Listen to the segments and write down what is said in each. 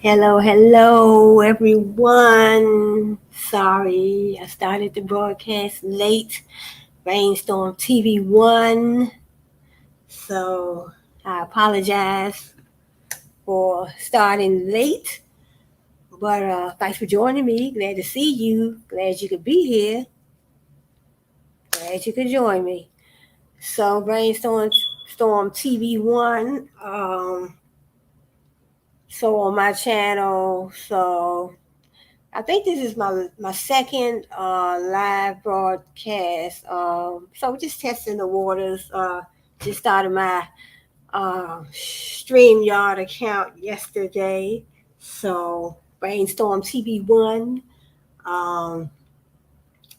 Hello, everyone. Sorry, I started the broadcast late. Rainstorm TV One. So I apologize for starting late. But thanks for joining me. Glad to see you. Glad you could be here. Glad you could join me. So Storm TV One. So on my channel. So I think this is my second live broadcast. So we're just testing the waters. Just started my StreamYard account yesterday. So Brainstorm TV1. Um,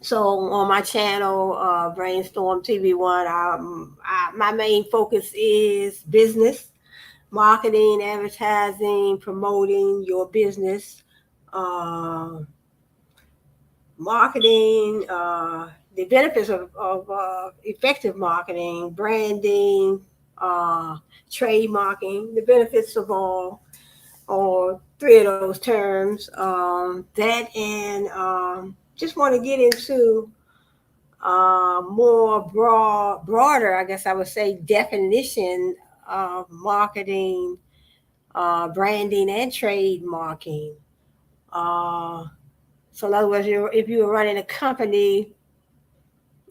so on my channel, Brainstorm TV1, my main focus is business, marketing, advertising, promoting your business. Uh, Marketing, the benefits of effective marketing, branding, uh, trademarking, the benefits of all three of those terms. That and just want to get into more broader, I guess I would say, definition of marketing, branding, and trademarking. Uh, so, in other words, if you were running a company,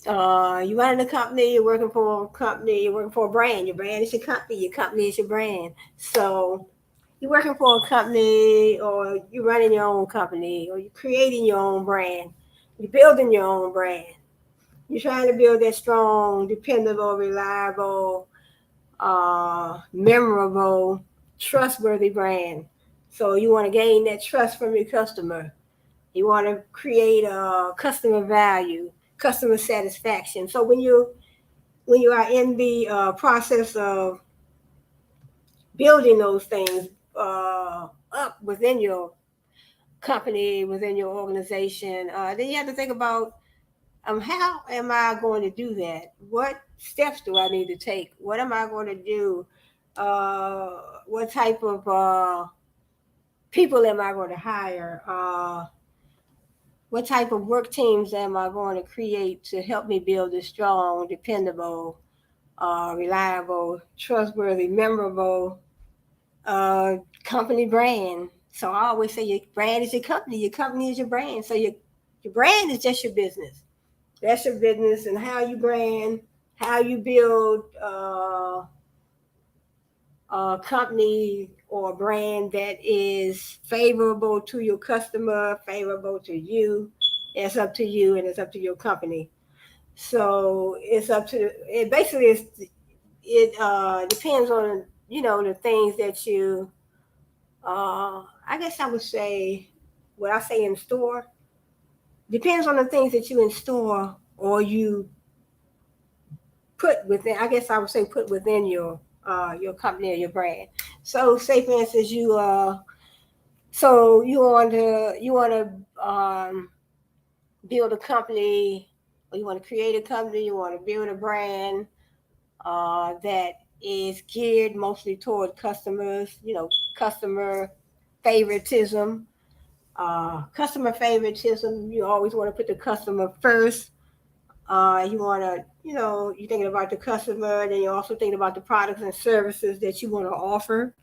you running a company, you're working for a company, you're working for a brand. Your brand is your company is your brand. So you're working for a company, or you're running your own company, or you're creating your own brand. You're building your own brand. You're trying to build that strong, dependable, reliable, memorable, trustworthy brand. So you want to gain that trust from your customer. You want to create a customer value, customer satisfaction. So when you are in the process of building those things up within your company, within your organization, then you have to think about how am I going to do that? What steps do I need to take? What am I going to do? Uh, what type of people am I going to hire? What type of work teams am I going to create to help me build a strong, dependable, reliable, trustworthy, memorable uh, company brand? So I always say your brand is your company is your brand. So your brand is just your business. That's your business, and how you brand, how you build a company or a brand that is favorable to your customer, favorable to you. It's up to you, and it's up to your company. So it's up to it. Basically, it depends on the things that you. I guess I would say what I say in store depends on the things that you in store or you put within. I guess I would say put within your company or your brand. So say for instance you want to build a company, or you want to create a company, you want to build a brand that is geared mostly toward customers, customer favoritism. Customer favoritism, you always want to put the customer first. You want to, you're thinking about the customer, then you're also thinking about the products and services that you want to offer.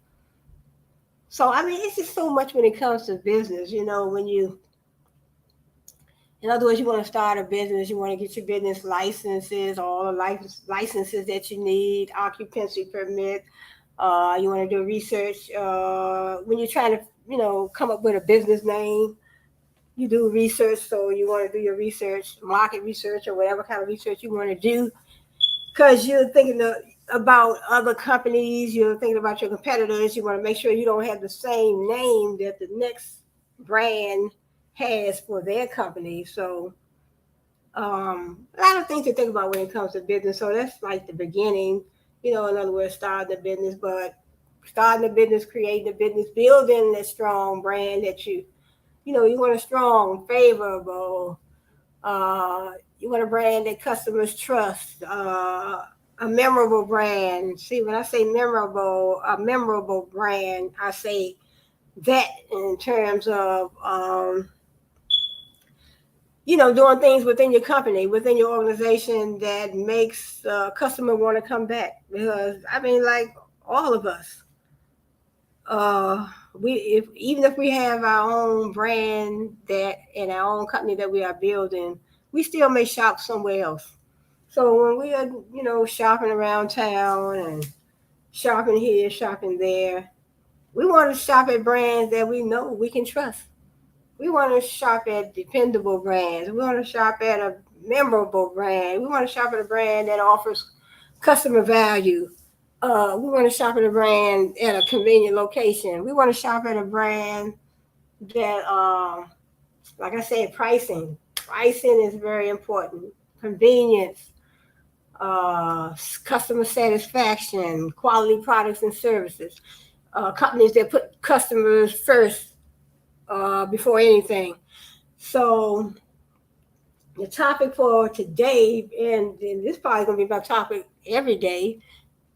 So, I mean, it's just so much when it comes to business. In other words, you want to start a business, you want to get your business licenses, all the licenses that you need, occupancy permit. You want to do research when you're trying to, come up with a business name. You do research, so you want to do your research, market research, or whatever kind of research you want to do, because you're thinking about other companies, you're thinking about your competitors. You want to make sure you don't have the same name that the next brand has for their company. So a lot of things to think about when it comes to business. So that's like the beginning, in other words, starting the business. But starting the business, creating the business, building that strong brand that you want a strong, favorable, uh, you want a brand that customers trust, a memorable brand. See, when I say memorable, a memorable brand, I say that in terms of doing things within your company, within your organization that makes the customer want to come back. Because I mean, like all of us, uh, even if we have our own brand that in our own company that we are building, we still may shop somewhere else. So when we are, shopping around town and shopping here, shopping there, we want to shop at brands that we know we can trust. We want to shop at dependable brands. We want to shop at a memorable brand. We want to shop at a brand that offers customer value. We want to shop at a brand at a convenient location. We want to shop at a brand that, like I said, pricing. Pricing is very important. Convenience, customer satisfaction, quality products and services. Companies that put customers first before anything. So the topic for today, and this is probably going to be my topic every day,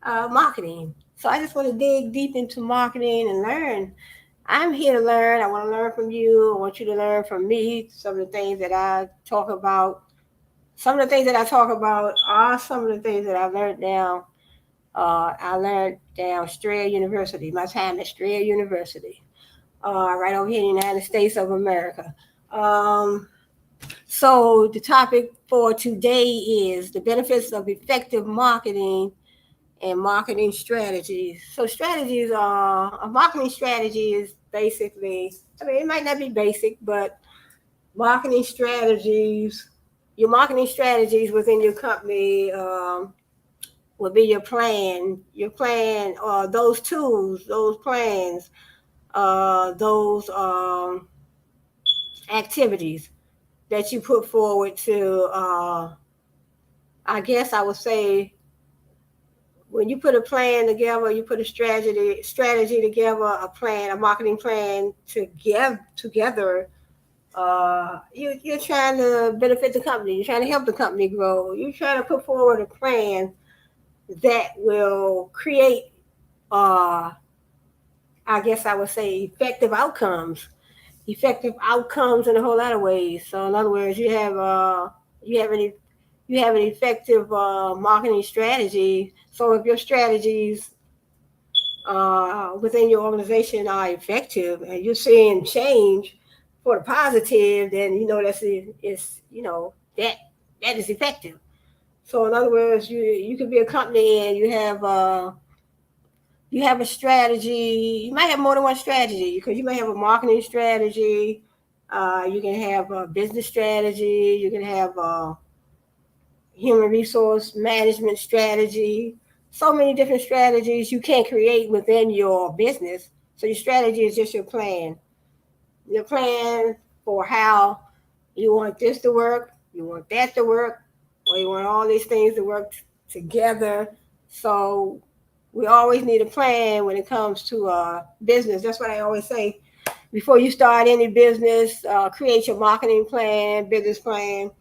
marketing. So I just want to dig deep into marketing and learn. I'm here to learn. I want to learn from you. I want you to learn from me. Some of the things that I talk about. Some of the things that I talk about are some of the things that I learned down. I learned down Strayer University. My time at Strayer University, right over here in the United States of America. Um, So the topic for today is the benefits of effective marketing and marketing strategies. So strategies are a marketing strategy is basically, I mean, it might not be basic, but marketing strategies, your marketing strategies within your company will be your plan. Your plan, those tools, those plans, those activities that you put forward to I guess I would say when you put a plan together, you put a strategy together, a plan, a marketing plan together. You're trying to benefit the company. You're trying to help the company grow. You're trying to put forward a plan that will create, uh, I guess I would say, effective outcomes. Effective outcomes in a whole lot of ways. So, in other words, you have any you have an effective marketing strategy. So if your strategies within your organization are effective and you're seeing change for the positive, then it's that that is effective. So in other words, you could be a company and you have a strategy. You might have more than one strategy because you may have a marketing strategy. You can have a business strategy. You can have a human resource management strategy, so many different strategies you can create within your business. So your strategy is just your plan for how you want this to work, you want that to work, or you want all these things to work together. So we always need a plan when it comes to business. That's what I always say. Before you start any business, create your marketing plan, business plan,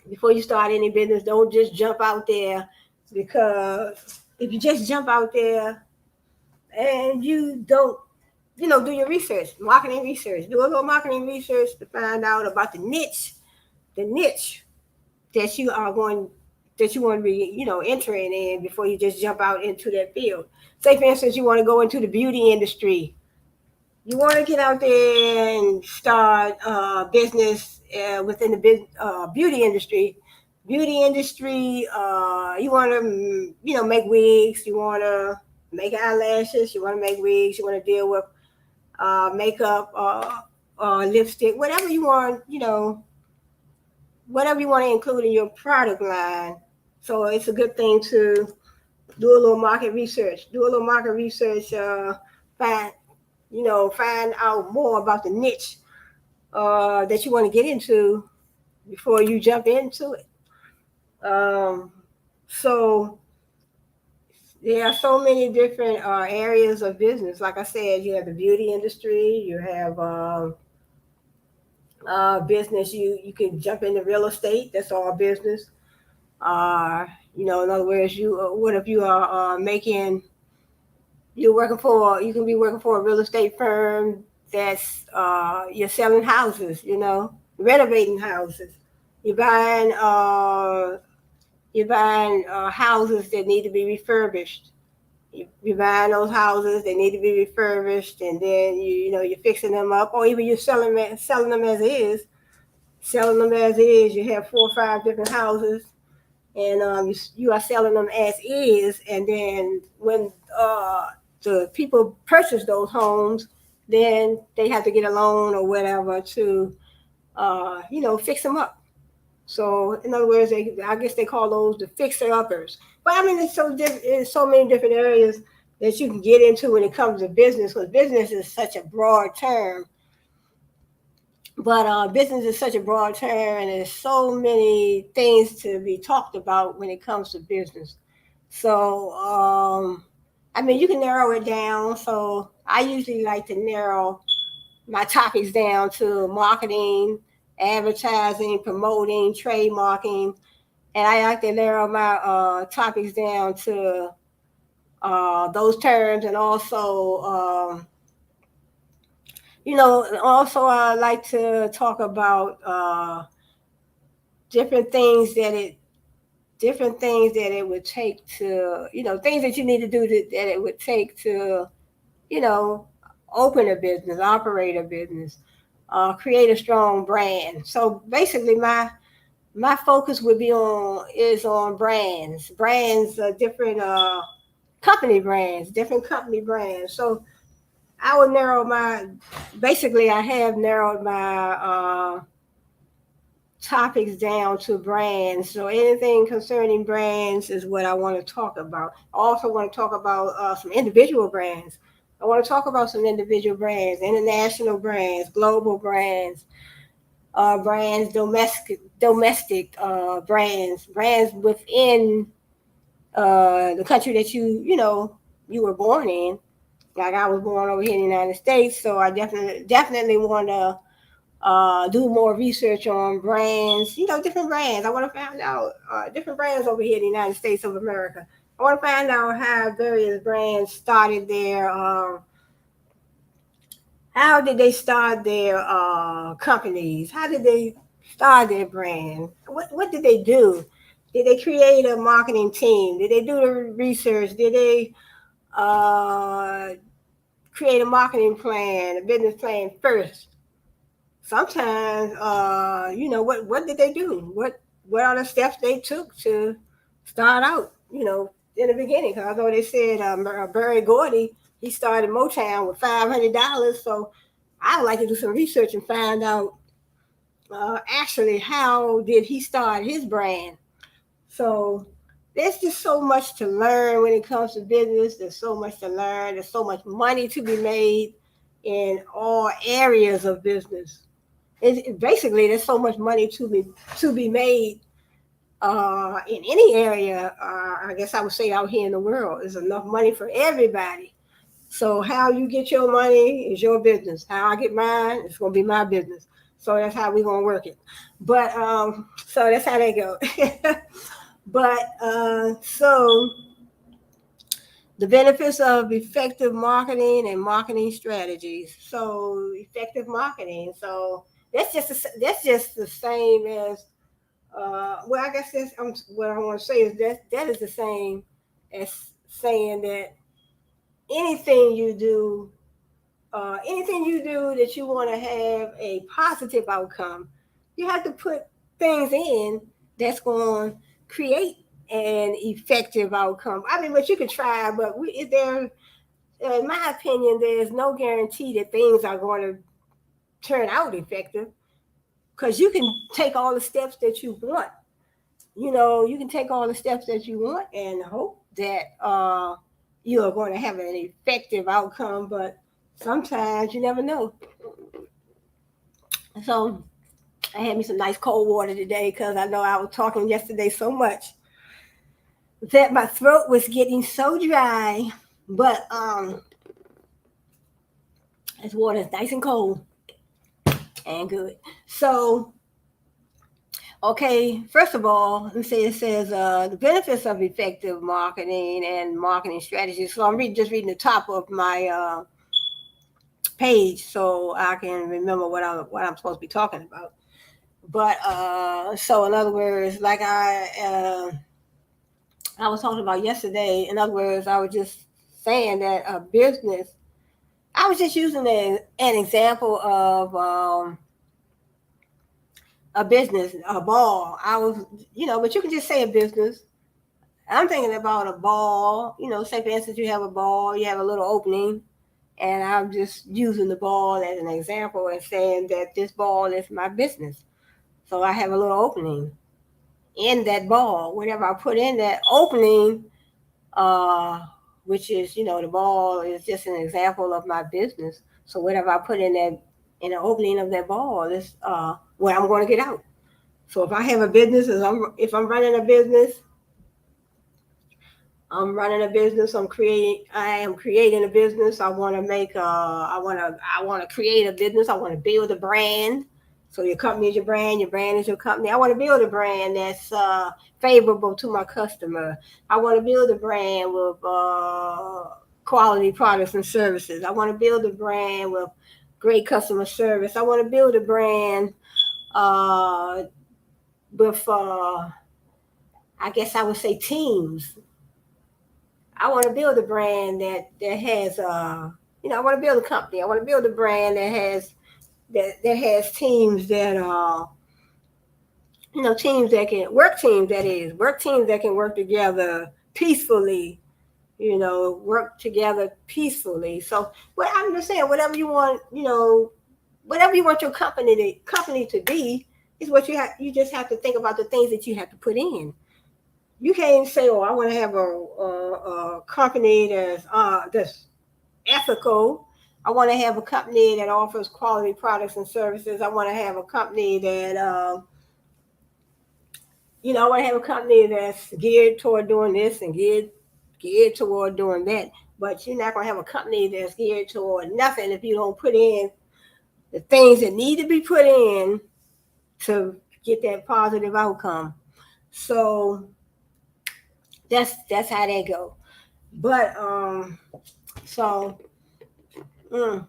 before you start any business. Don't just jump out there because if you just jump out there and you don't, do your research, marketing research, do a little marketing research to find out about the niche that you are going that you want to be, entering in before you just jump out into that field. Say, for instance, you want to go into the beauty industry. You want to get out there and start business within the beauty industry. Beauty industry, you want to, make wigs. You want to make eyelashes. You want to make wigs. You want to deal with makeup, lipstick, whatever you want. Whatever you want to include in your product line. So it's a good thing to do a little market research. Do a little market research. Find find out more about the niche that you want to get into before you jump into it. Um, so there are so many different areas of business. Like I said, you have the beauty industry, you have business. You can jump into real estate. That's all business. In other words, what if you are making You can be working for a real estate firm that's you're selling houses, renovating houses. You're buying houses that need to be refurbished. You're buying those houses, they need to be refurbished, and then you're fixing them up, or even you're selling them as is. Selling them as is. You have 4 or 5 different houses, and you are selling them as is. And then when the people purchase those homes, then they have to get a loan or whatever to fix them up. So in other words, I guess they call those the fixer uppers. But I mean, it's so many different areas that you can get into when it comes to business, because business is such a broad term. But business is such a broad term, and there's so many things to be talked about when it comes to business. So, I mean, you can narrow it down. So I usually like to narrow my topics down to marketing, advertising, promoting, trademarking, and I like to narrow my topics down to those terms, and also, also I like to talk about different things that it would take to, things that you need to do that it would take to, you know, open a business, operate a business, create a strong brand. So basically, my focus would be on brands, different company brands. So I would narrow my, basically, I have narrowed my topics down to brands. So anything concerning brands is what I want to talk about. I also want to talk about some individual brands. I want to talk about some individual brands, international brands, global brands, domestic brands within the country that you were born in. Like I was born over here in the United States, so I definitely want to do more research on brands, different brands. I want to find out different brands over here in the United States of America. I want to find out how various brands started how did they start their companies? How did they start their brand? What did they do? Did they create a marketing team? Did they do the research? Did they uh, create a marketing plan, a business plan first? Sometimes, what did they do? What are the steps they took to start out? In the beginning, because I know they said Barry Gordy, he started Motown with $500. So I would like to do some research and find out actually how did he start his brand. So there's just so much to learn when it comes to business. There's so much to learn. There's so much money to be made in all areas of business. Basically, there's so much money to be made in any area. I guess I would say out here in the world, there's enough money for everybody. So how you get your money is your business. How I get mine, it's gonna be my business. So that's how we're gonna work it. But so that's how they go. So the benefits of effective marketing and marketing strategies. So effective marketing. So that's just the same as well. I guess that's what I want to say is that is the same as saying that anything you do, that you want to have a positive outcome, you have to put things in that's going to create an effective outcome. I mean, but you can try, but in my opinion, there's no guarantee that things are going to turn out effective, because you can take all the steps that you want. You can take all the steps that you want and hope that you are going to have an effective outcome, but sometimes you never know. So I had me some nice cold water today, because I know I was talking yesterday so much that my throat was getting so dry. But this water is nice and cold and good. So Okay, first of all, let me say it says the benefits of effective marketing and marketing strategies. So I'm just reading the top of my page so I can remember what I'm supposed to be talking about. But so in other words, like I was talking about yesterday. In other words, I was just saying that a business. I was just using an example of a business, a ball. I was, but you can just say a business. I'm thinking about a ball. Say for instance, you have a ball, you have a little opening, and I'm just using the ball as an example and saying that this ball is my business. So I have a little opening in that ball. Whatever I put in that opening, uh, which is, the ball is just an example of my business. So whatever I put in the opening of that ball is what I'm going to get out. So if I have a business, if I'm running a business, I'm running a business. I am creating a business. I want to make. I want to create a business. I want to build a brand. So your company is your brand. Your brand is your company. I want to build a brand that's favorable to my customer. I want to build a brand with quality products and services. I want to build a brand with great customer service. I want to build a brand uh, with, I guess I would say, teams. I want to build a brand that has I want to build a company. I want to build a brand that has teams that teams that can work teams that can work together peacefully. Work together peacefully. So, well, I'm just saying, whatever you want your company to be is what you have. You just have to think about the things that you have to put in. You can't say, "Oh, I want to have a company that's ethical. I want to have a company that offers quality products and services. I want to have a company that I want to have a company that's geared toward doing this and geared toward doing that. But you're not going to have a company that's geared toward nothing if you don't put in the things that need to be put in to get that positive outcome. So that's how they go. But so mm,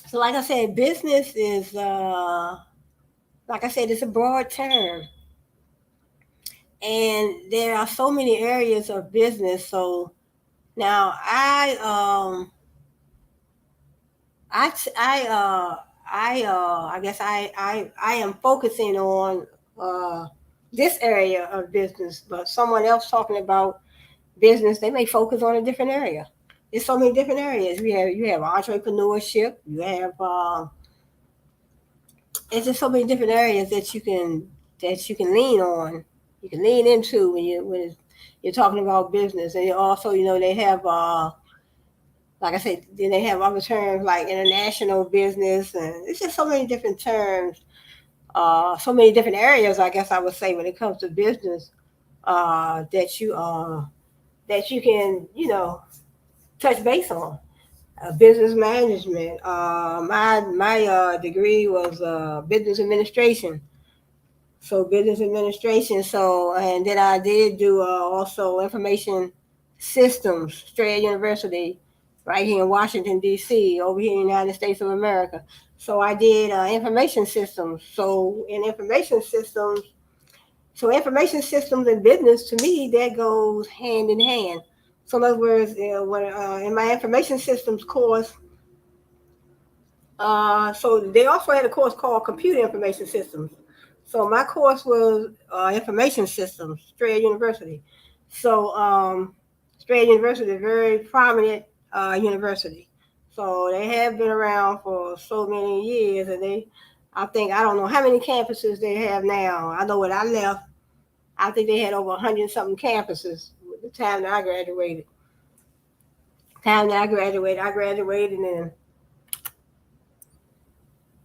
so like I said, business is like I said, it's a broad term, and there are so many areas of business. So now I I guess I am focusing on uh, this area of business, but someone else talking about business, they may focus on a different area. There's so many different areas. You have entrepreneurship. You have it's just so many different areas that you can lean on. You can lean into you're talking about business, and also they have like I said, then they have other terms like international business, and it's just so many different terms, so many different areas. I guess I would say when it comes to business, that you can touch base on. Business management. My degree was business administration. So business administration. So and then I did do also information systems, Strayer University, right here in Washington D.C., over here in the United States of America. So I did information systems. So information systems and business to me that goes hand in hand. So in other words, when in my information systems course, so they also had a course called Computer Information Systems. So my course was Information Systems, Strayer University. So Strayer University is a very prominent university. So they have been around for so many years, and I don't know how many campuses they have now. I know when I left, I think they had over 100 something campuses the time that I graduated.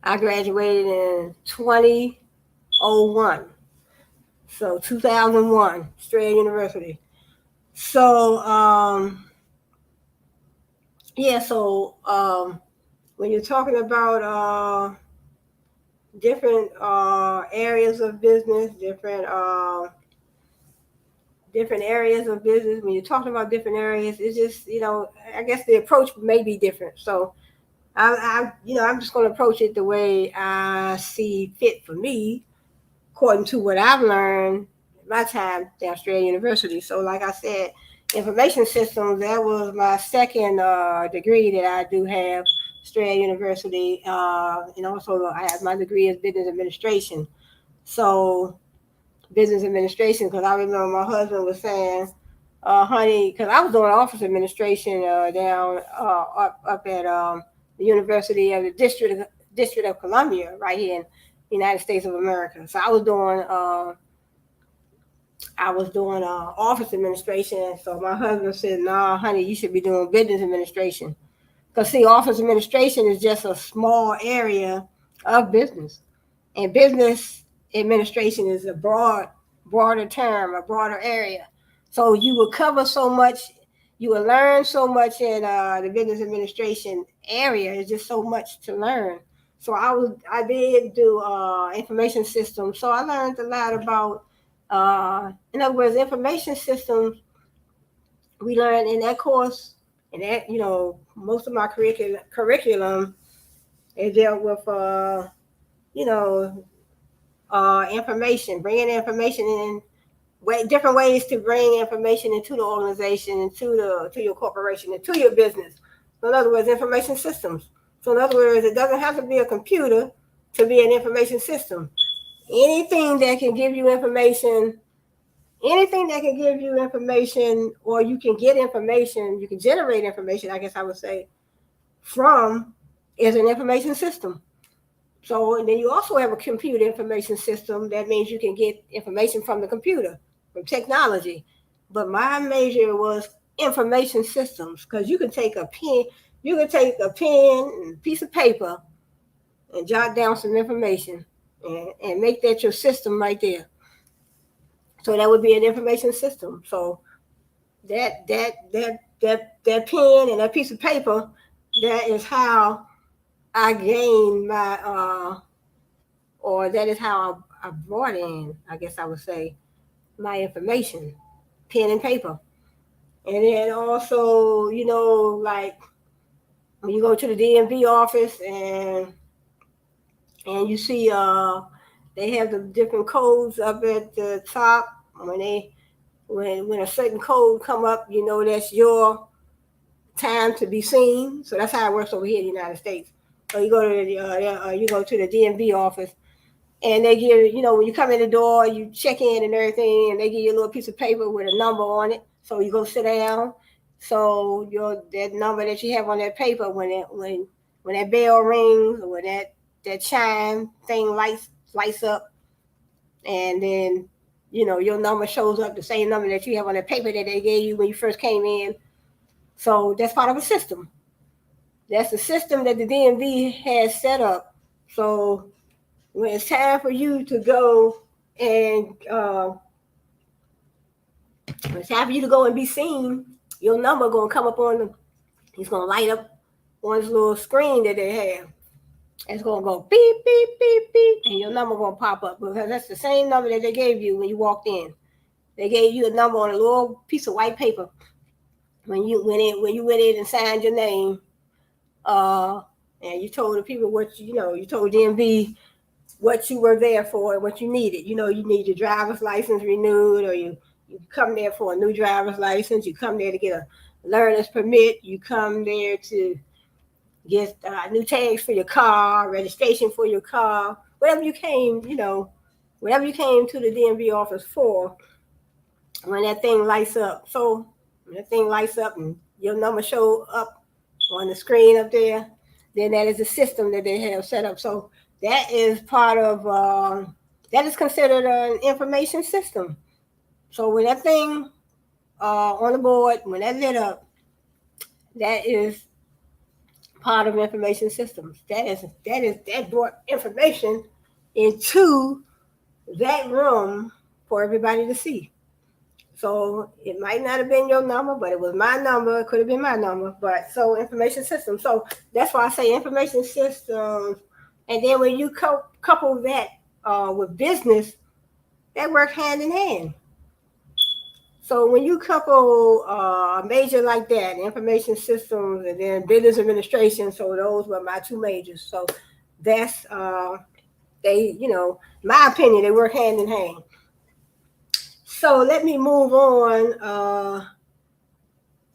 I graduated in 2001. So 2001, Strayer University. So yeah, so when you're talking about different areas of business, different areas of business. When you're talking about different areas, it's just, I guess the approach may be different. So I'm just going to approach it the way I see fit for me, according to what I've learned my time down Australia University. So, like I said, information systems, that was my second degree that I do have, Australia University. And also, I have my degree as business administration. So, business administration, because I remember my husband was saying, honey, because I was doing office administration down up at the University of the District of Columbia, right here in the United States of America. So I was doing office administration. So my husband said, "Nah, honey, you should be doing business administration." Because see, office administration is just a small area of business, and business administration is a broader term, a broader area. So you will cover so much, you will learn so much in the business administration area. It's just so much to learn. So I did do information systems. So I learned a lot about, in other words, information systems. We learned in that course, and that most of my curriculum it dealt with you know information, bringing information in, different ways to bring information into the organization, to your corporation, into your business. So in other words, information systems. So in other words, it doesn't have to be a computer to be an information system. Anything that can give you information, or you can get information, you can generate information, I guess I would say, from, is an information system. So, and then you also have a computer information system. That means you can get information from the computer, from technology. But my major was information systems, because you can take a pen and a piece of paper and jot down some information and make that your system right there. So that would be an information system. So that pen and that piece of paper, that is how I gained my or that is how I brought in, I guess I would say, my information, pen and paper. And then also, like when you go to the DMV office and you see they have the different codes up at the top. When a certain code come up, that's your time to be seen. So that's how it works over here in the United States. So you go to the DMV office, and they give, when you come in the door, you check in and everything, and they give you a little piece of paper with a number on it. So you go sit down. So that number that you have on that paper, when that bell rings, or when that chime thing lights up, and then your number shows up, the same number that you have on that paper that they gave you when you first came in. So that's part of a system. That's the system that the DMV has set up. So when it's time for you to go and when it's time for you to go and be seen, your number gonna come up on it's gonna light up on this little screen that they have. It's gonna go beep, beep, beep, beep, and your number gonna pop up, because that's the same number that they gave you when you walked in. They gave you a number on a little piece of white paper when you went in and signed your name. And you told the people you told DMV what you were there for and what you needed. You need your driver's license renewed, or you come there for a new driver's license. You come there to get a learner's permit. You come there to get new tags for your car, registration for your car, whatever you came to the DMV office for. When that thing lights up, and your number show up on the screen up there, then that is a system that they have set up. So that is part of that is considered an information system. So when that thing on the board, when that lit up, that is part of information systems. That brought information into that room for everybody to see. So it might not have been your number, but it was my number. It could have been my number. But so information systems. So that's why I say information systems And then when you couple that with business, that work hand in hand. So when you couple a major like that, information systems, and then business administration, so those were my two majors. So that's they, my opinion, they work hand in hand. So let me move on.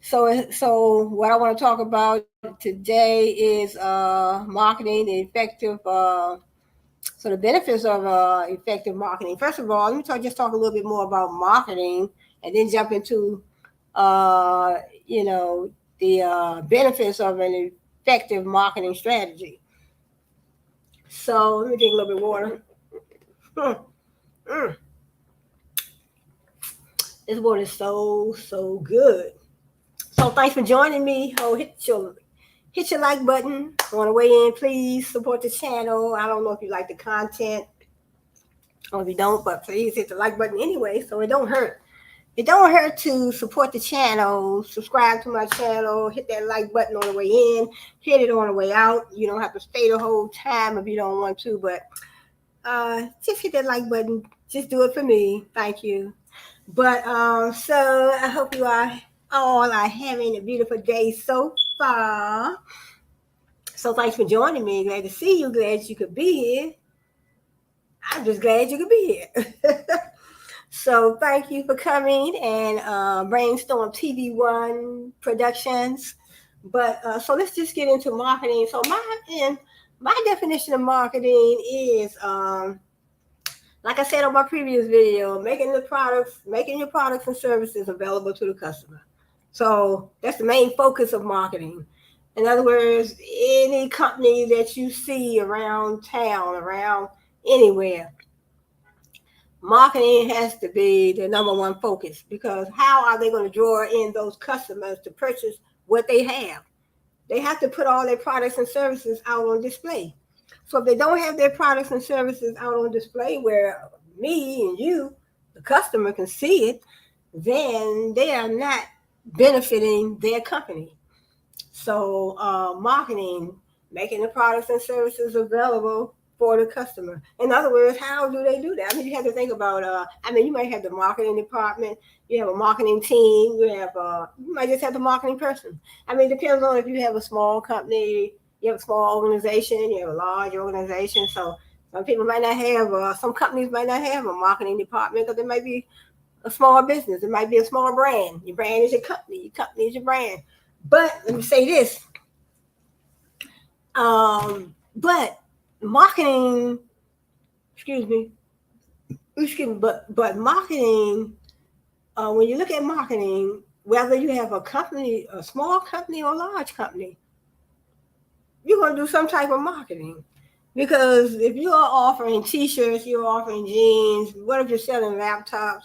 So what I want to talk about today is marketing, the effective. So the benefits of effective marketing. First of all, let me talk a little bit more about marketing, and then jump into uh, you know the benefits of an effective marketing strategy. So let me drink a little bit of water. Mm, mm. This water is so good. So thanks for joining me. Oh, hit your like button. Want to weigh in? Please support the channel. I don't know if you like the content or if you don't, but please hit the like button anyway, so it don't hurt. It don't hurt to support the channel, subscribe to my channel, hit that like button on the way in, hit it on the way out. You don't have to stay the whole time if you don't want to, but just hit that like button. Just do it for me. Thank you. But so I hope you all are having a beautiful day so far. So thanks for joining me. Glad to see you. Glad you could be here. I'm just glad you could be here. So thank you for coming and Brainstorm TV1 Productions. But so let's just get into marketing. So my definition of marketing is, like I said on my previous video, making your products and services available to the customer. So that's the main focus of marketing. In other words, any company that you see around town, around anywhere, marketing has to be the number one focus, because how are they going to draw in those customers to purchase what they have? They have to put all their products and services out on display. So if they don't have their products and services out on display where me and you, the customer, can see it, then they are not benefiting their company. So marketing, making the products and services available for the customer. In other words, how do they do that? I mean, you have to think about. You might have the marketing department. You have a marketing team. You might just have the marketing person. I mean, it depends on if you have a small company, you have a small organization, you have a large organization. So some people might not have. Some companies might not have a marketing department because it might be a small business. It might be a small brand. Your brand is your company. Your company is your brand. But let me say this. But marketing, excuse me, but marketing, when you look at marketing, whether you have a company, a small company or a large company, you're going to do some type of marketing. Because if you are offering t-shirts, you're offering jeans, what if you're selling laptops?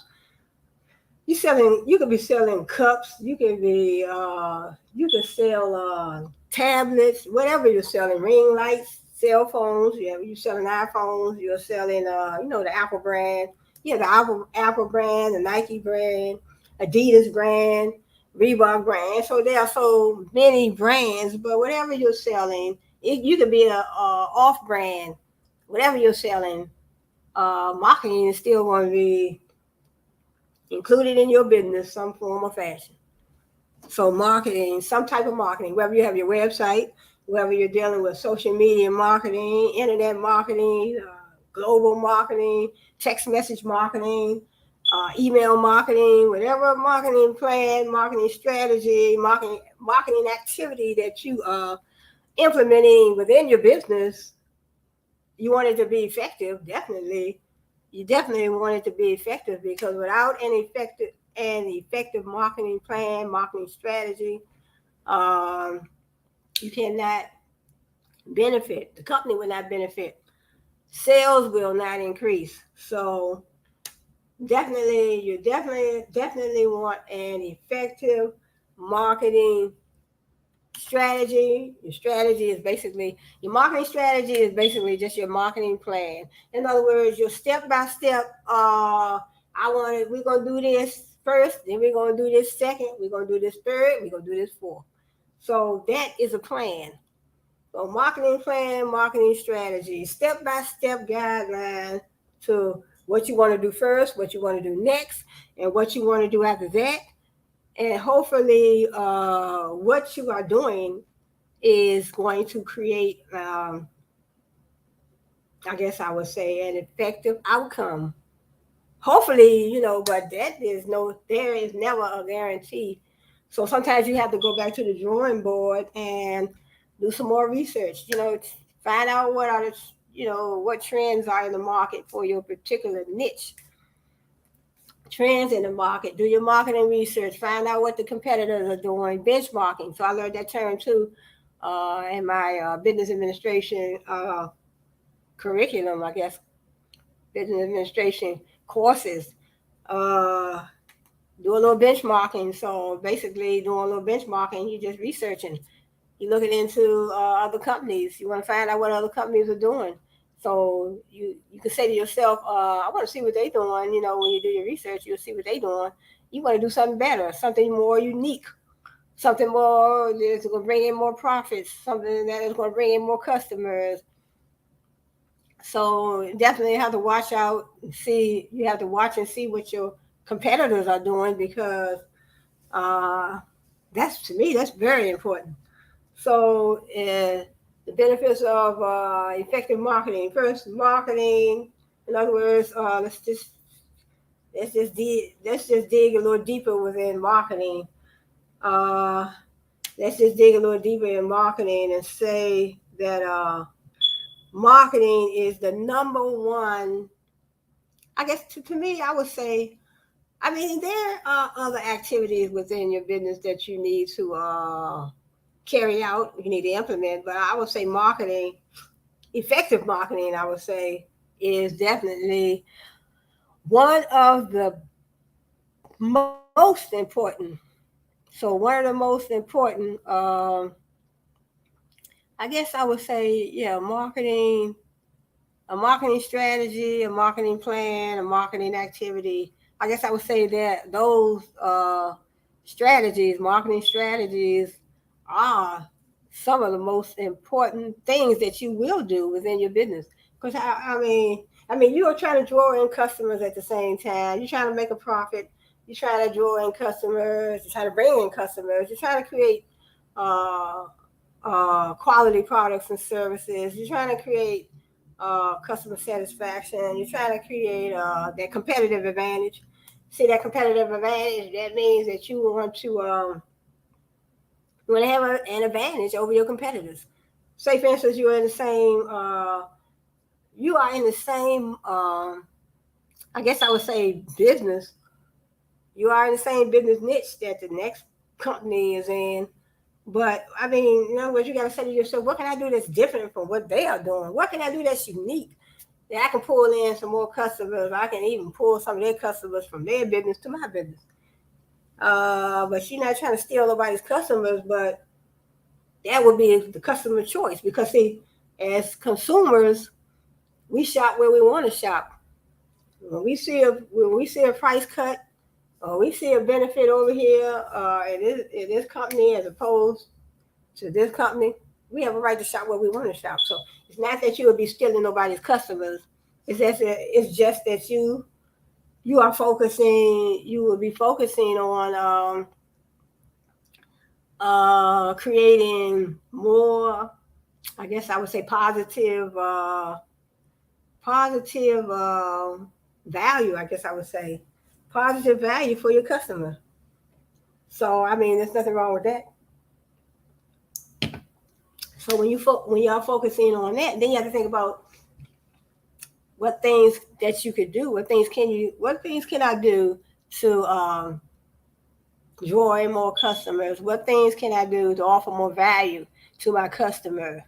You could be selling cups, you could sell tablets, whatever you're selling, ring lights, cell phones. You're selling iPhones. You're selling the Apple brand. Yeah, the Apple brand, the Nike brand, Adidas brand, Reebok brand. So there are so many brands, but whatever you're selling, you could be a off brand. Whatever you're selling, marketing is still going to be included in your business, some form or fashion. So marketing, some type of marketing, whether you have your website, whether you're dealing with social media marketing, internet marketing, global marketing, text message marketing, email marketing, whatever marketing plan, marketing strategy, marketing activity that you are implementing within your business, you want it to be effective. You definitely want it to be effective, because without an effective marketing plan, marketing strategy, um, you cannot benefit. The company will not benefit. Sales will not increase. So definitely want an effective marketing strategy. Your marketing strategy is basically just your marketing plan. In other words, your step by step. We're gonna do this first, then we're gonna do this second, we're gonna do this third, we're gonna do this fourth. So that is a plan. So marketing plan, marketing strategy, step-by-step guideline to what you want to do first, what you want to do next, and what you want to do after that. And hopefully what you are doing is going to create, I guess I would say, an effective outcome. Hopefully, but there is never a guarantee. So sometimes you have to go back to the drawing board and do some more research, find out what trends are in the market for your particular niche. Trends in the market, do your marketing research, find out what the competitors are doing, benchmarking. So I learned that term too in my business administration curriculum, I guess, business administration courses. Uh, do a little benchmarking. So basically, doing a little benchmarking, you're just researching. You're looking into other companies. You want to find out what other companies are doing. So you can say to yourself, I want to see what they're doing. When you do your research, you'll see what they're doing. You want to do something better, something more unique, something more that's going to bring in more profits, something that is going to bring in more customers. So definitely have to watch out and see. You have to watch and see what your competitors are doing, because uh, that's, to me, that's very important. So the benefits of effective marketing. First, marketing. In other words, let's just dig a little deeper within marketing. Uh, let's just dig a little deeper in marketing and say that marketing is the number one. I guess to me, I would say. I mean, there are other activities within your business that you need to carry out, you need to implement. But I would say marketing, effective marketing, I would say, is definitely one of the most important. So one of the most important, I guess I would say, yeah, marketing, a marketing strategy, a marketing plan, a marketing activity. I guess I would say that those marketing strategies, are some of the most important things that you will do within your business. Because I mean, you are trying to draw in customers at the same time. You're trying to make a profit. You're trying to draw in customers. You're trying to bring in customers. You're trying to create uh, quality products and services. You're trying to create customer satisfaction. You're trying to create that competitive advantage. See, that competitive advantage, that means that you want to have an advantage over your competitors. Say, for instance, you are in the same, I guess I would say, business. You are in the same business niche that the next company is in. But I mean, in other words, you got to say to yourself, what can I do that's different from what they are doing? What can I do that's unique? That I can pull in some more customers. I can even pull some of their customers from their business to my business. But she's not trying to steal nobody's customers, but that would be the customer choice. Because see, as consumers, we shop where we want to shop. When we see a price cut, or we see a benefit over here in this company as opposed to this company, we have a right to shop where we want to shop. So it's not that you will be stealing nobody's customers. It's just that you are focusing. You will be focusing on creating more. I guess I would say positive value. I guess I would say positive value for your customer. So I mean, there's nothing wrong with that. So when y'all focusing on that, then you have to think about what things that you could do. What things can I do to draw in more customers? What things can I do to offer more value to my customer?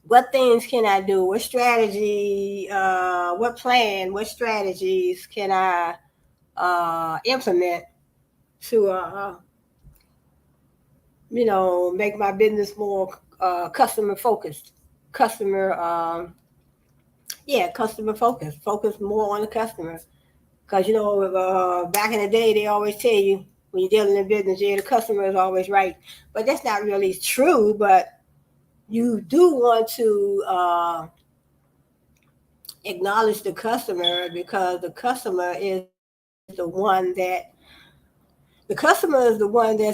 What things can I do? What strategy? What plan? What strategies can I implement to make my business more customer focused? Customer, yeah, customer focused. Focus more on the customer. Because, back in the day, they always tell you when you're dealing in business, yeah, the customer is always right. But that's not really true. But you do want to acknowledge the customer, because the customer is the one that's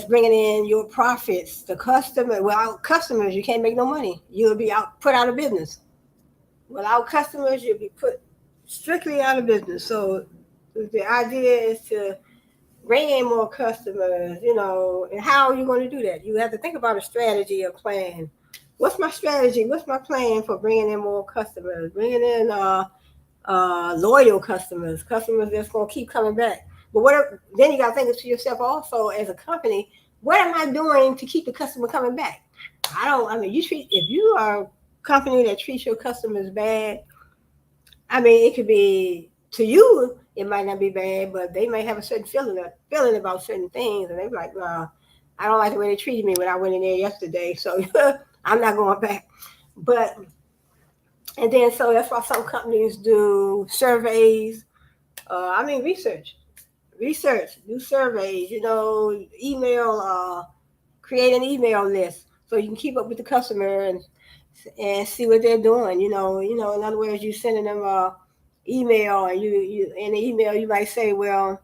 bringing in your profits. The customer, without customers, you can't make no money. You'll be put out of business. Without customers, you'll be put strictly out of business. So the idea is to bring in more customers, and how are you going to do that? You have to think about a strategy, a plan. What's my strategy? What's my plan for bringing in more customers? Bringing in loyal customers, customers that's going to keep coming back. But then you got to think to yourself also, as a company, what am I doing to keep the customer coming back? If you are a company that treats your customers bad, it could be, to you, it might not be bad, but they may have a certain feeling about certain things, and they're like, nah, I don't like the way they treated me when I went in there yesterday, so I'm not going back. But and then, so that's why some companies do surveys. Research, do surveys. Create an email list so you can keep up with the customer and see what they're doing. In other words, you sending them a email, and you in the email you might say, well,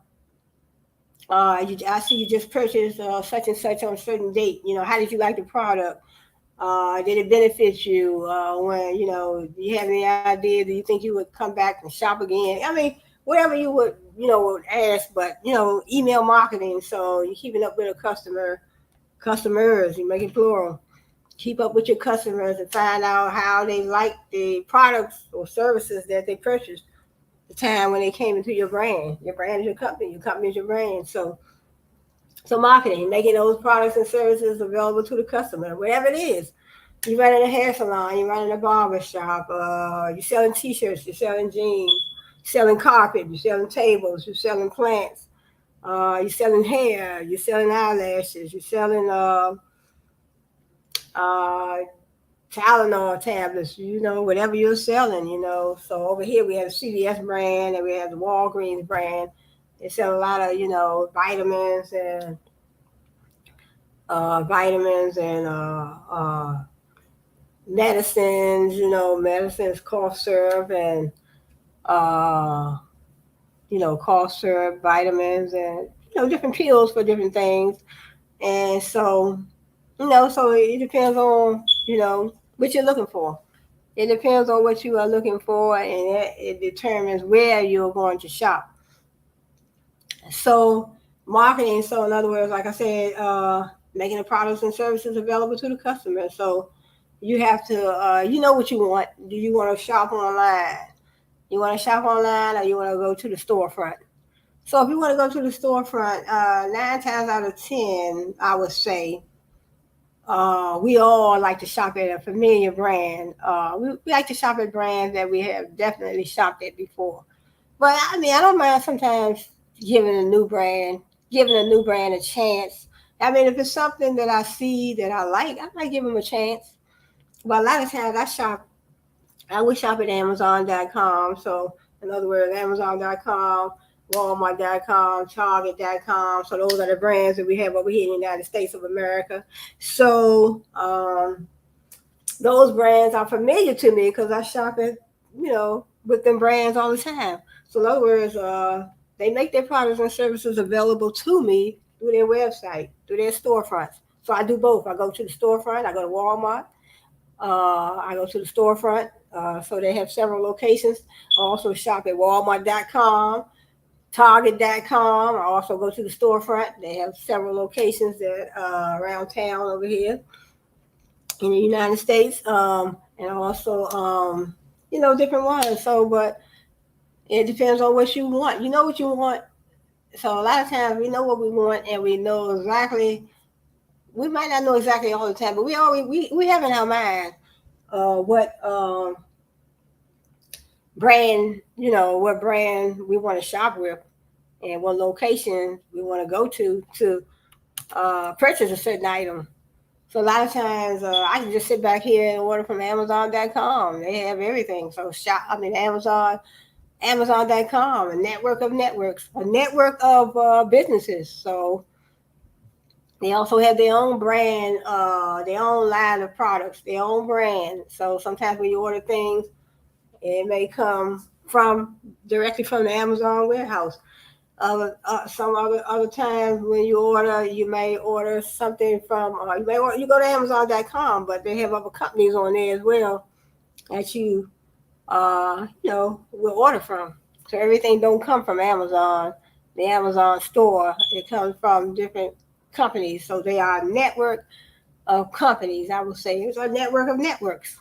I see you just purchased such and such on a certain date. How did you like the product? Did it benefit you? When do you have any idea? Do you think you would come back and shop again? Whatever you would ask, but email marketing. So you're keeping up with a customers. You make it plural. Keep up with your customers and find out how they like the products or services that they purchased the time when they came into your brand. Your brand is your company is your brand. So marketing, making those products and services available to the customer, whatever it is. You're running a hair salon, you're running a barber shop, you're selling t-shirts, you're selling jeans, you're selling carpet, you're selling tables, you're selling plants, you're selling hair, you're selling eyelashes, you're selling uh, Tylenol tablets, whatever you're selling, So over here we have the CVS brand and we have the Walgreens brand. They sell a lot of, vitamins and medicines, cough syrup and cough syrup, vitamins, and different pills for different things. And so it depends on what you're looking for. It depends on what you are looking for, and it determines where you're going to shop. So marketing. So in other words, like I said, making the products and services available to the customer. So you have to, you know what you want. Do you want to shop online? You want to shop online, or you want to go to the storefront? So if you want to go to the storefront, 9 times out of 10, I would say, we all like to shop at a familiar brand. We like to shop at brands that we have definitely shopped at before. But I don't mind sometimes giving a new brand, a chance. If it's something that I see that I like, I might give them a chance. But a lot of times I would shop at Amazon.com. So in other words, Amazon.com, Walmart.com, Target.com. So those are the brands that we have over here in the United States of America. So those brands are familiar to me because I shop at, with them brands all the time. So in other words, they make their products and services available to me through their website, through their storefronts. So I do both. I go to the storefront. I go to Walmart. I go to the storefront. So they have several locations. I also shop at Walmart.com, Target.com. I also go to the storefront. They have several locations that around town over here in the United States, and also different ones. So, but it depends on what you want. You know what you want. So a lot of times we know what we want, and we know exactly. We might not know exactly all the time, but we have in our mind what brand we want to shop with, and what location we want to go to purchase a certain item. So a lot of times I can just sit back here and order from Amazon.com. They have everything. So Amazon.com, a network of networks, a network of businesses. So They also have their own brand, their own line of products, their own brand. So sometimes when you order things, it may come from directly from the Amazon warehouse. Some other times when you order, you may order something from you go to Amazon.com, but they have other companies on there as well that you will order from. So everything don't come from Amazon, the Amazon store. It comes from different companies. So they are a network of companies. I would say it's a network of networks.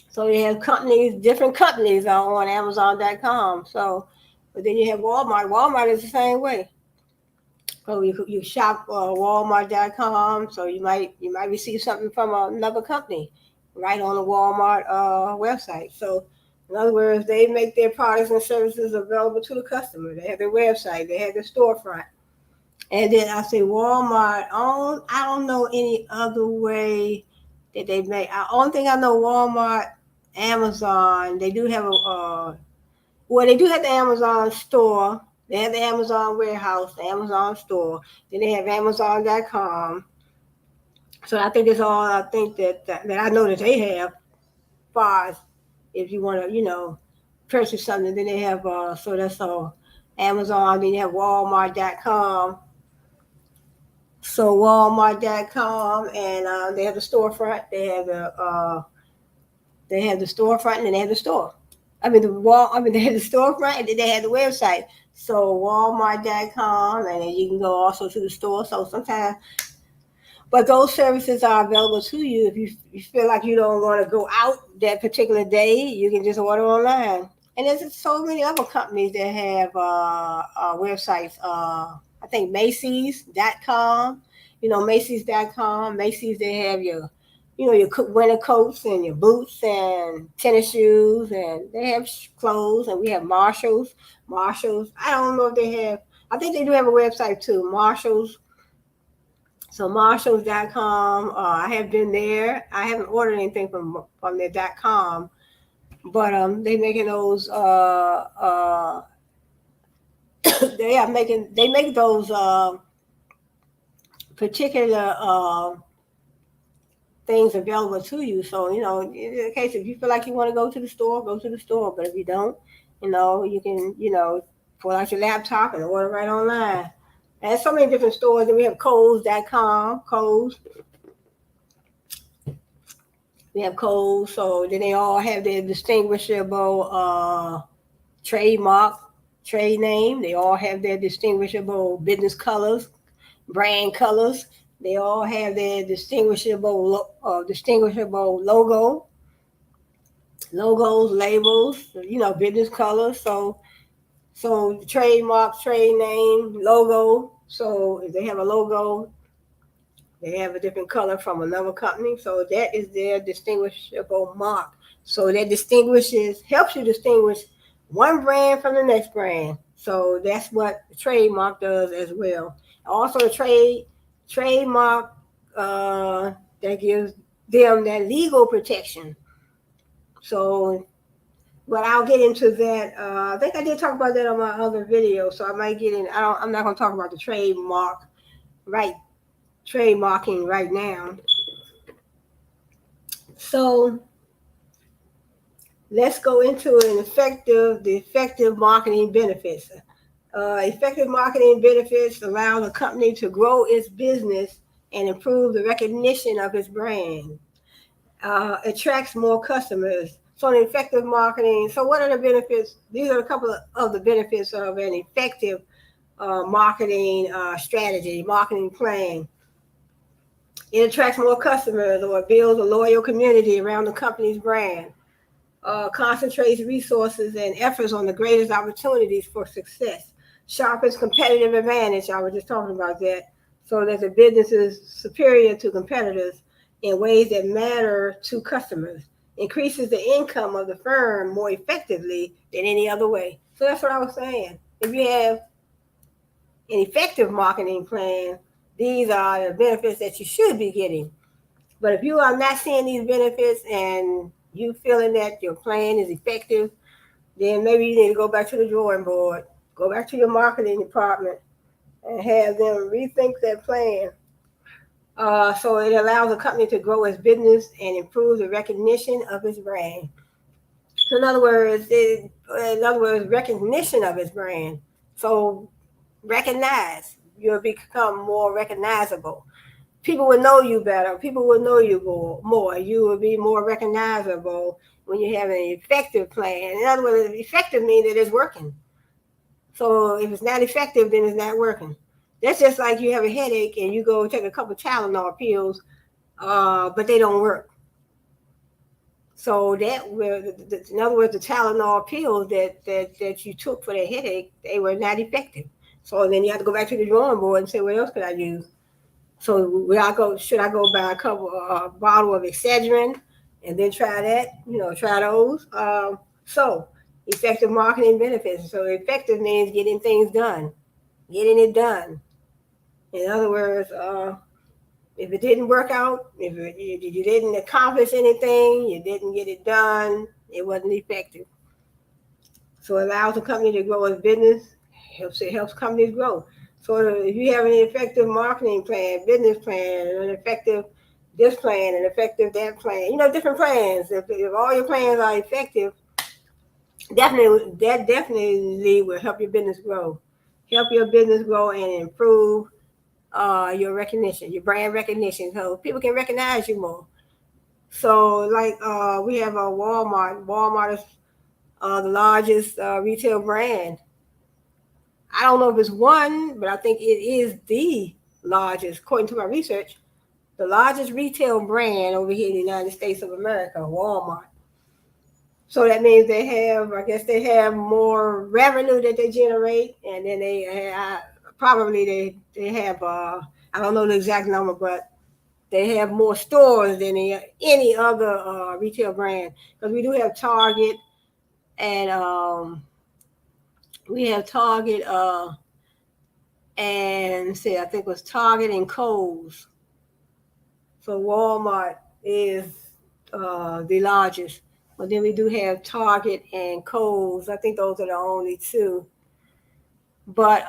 So you have companies, different companies are on Amazon.com. So, but then you have Walmart. Walmart is the same way. So you shop Walmart.com. So you might receive something from another company right on the Walmart website. So in other words, they make their products and services available to the customer. They have their website. They have their storefront. And then I say Walmart. I don't know any other way that they make. I only thing I know Walmart, Amazon. They do have they do have the Amazon store. They have the Amazon warehouse, the Amazon store. Then they have Amazon.com. So I think that's all I think that I know that they have. Far as if you want to, purchase something, then they have. So that's all. Amazon. Then you have Walmart.com. So Walmart.com, and they have the storefront. They have the storefront, and then they have the store. I mean the wall. I mean they have the storefront, and then they have the website. So Walmart.com, and then you can go also to the store. So sometimes, but those services are available to you if you feel like you don't want to go out that particular day. You can just order online. And there's so many other companies that have websites. I think Macy's.com. Macy's.com. Macy's, they have your winter coats and your boots and tennis shoes, and they have clothes. And we have Marshalls. Marshalls. I don't know if they have. I think they do have a website too. Marshalls. So Marshalls.com. I have been there. I haven't ordered anything from their.com, but they making those they make those particular things available to you. So in the case if you feel like you want to go to the store, go to the store. But if you don't, you can pull out your laptop and order right online. And there's so many different stores. And we have Kohl's.com. Kohl's. We have Kohl's. So then they all have their distinguishable trademark, trade name. They all have their distinguishable business colors, brand colors. They all have their distinguishable logos, labels. Business colors. So trademark, trade name, logo. So if they have a logo, they have a different color from another company. So that is their distinguishable mark. So that helps you distinguish one brand from the next brand. So that's what the trademark does as well. Also, the trademark that gives them that legal protection. So, but I'll get into that. I think I did talk about that on my other video, so I might get in. I'm not going to talk about the trademarking right now. So let's go into the effective marketing benefits. Effective marketing benefits allow the company to grow its business and improve the recognition of its brand. Attracts more customers. So an effective marketing. So what are the benefits? These are a couple of the benefits of an effective marketing strategy, marketing plan. It attracts more customers or builds a loyal community around the company's brand. Concentrates resources and efforts on the greatest opportunities for success. Sharpens competitive advantage. I was just talking about that. So that the business is superior to competitors in ways that matter to customers. Increases the income of the firm more effectively than any other way. So that's what I was saying. If you have an effective marketing plan, these are the benefits that you should be getting. But if you are not seeing these benefits and you feeling that your plan is effective, then maybe you need to go back to the drawing board, go back to your marketing department, and have them rethink their plan. So it allows a company to grow its business and improve the recognition of its brand. So in other words, recognition of its brand. So recognize, you'll become more recognizable. People will know you better. People will know you more. You will be more recognizable when you have an effective plan. In other words, effective means that it's working. So if it's not effective, then it's not working. That's just like you have a headache and you go take a couple of Tylenol pills, but they don't work. So that in other words, the Tylenol pills that you took for the headache, they were not effective. So then you have to go back to the drawing board and say, what else could I use? So should I go buy a bottle of Excedrin and then try that? Try those. So effective marketing benefits. So effective means getting things done, getting it done. In other words, if it didn't work out, if you didn't accomplish anything, you didn't get it done, it wasn't effective. So it allows a company to grow its business. It helps companies grow. So if you have an effective marketing plan, business plan, an effective this plan, an effective that plan, different plans. If all your plans are effective, definitely will help your business grow. Help your business grow and improve your recognition, your brand recognition, so people can recognize you more. So like we have a Walmart. Walmart is the largest retail brand. I don't know if it's one, but I think it is the largest, according to my research, the largest retail brand over here in the United States of America, Walmart. So that means I guess they have more revenue that they generate, and then they have, probably they have, I don't know the exact number, but they have more stores than any other retail brand. Because we do have Target, and we have Target, and see, I think it was Target and Kohl's. So Walmart is the largest. But then we do have Target and Kohl's. I think those are the only two. But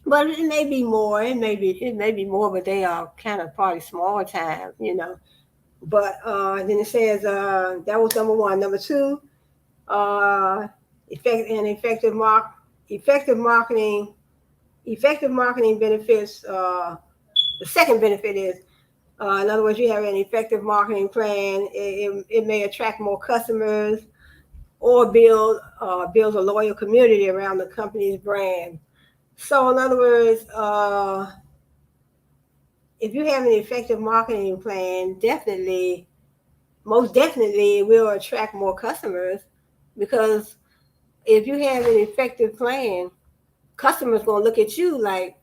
but it may be more. It may be more, but they are kind of probably small time. But then it says that was number one. Number two, uh, effective marketing. Effective marketing benefits. The second benefit is, in other words, you have an effective marketing plan. It may attract more customers or build a loyal community around the company's brand. So, in other words, if you have an effective marketing plan, most definitely, it will attract more customers, because if you have an effective plan, customers gonna look at you like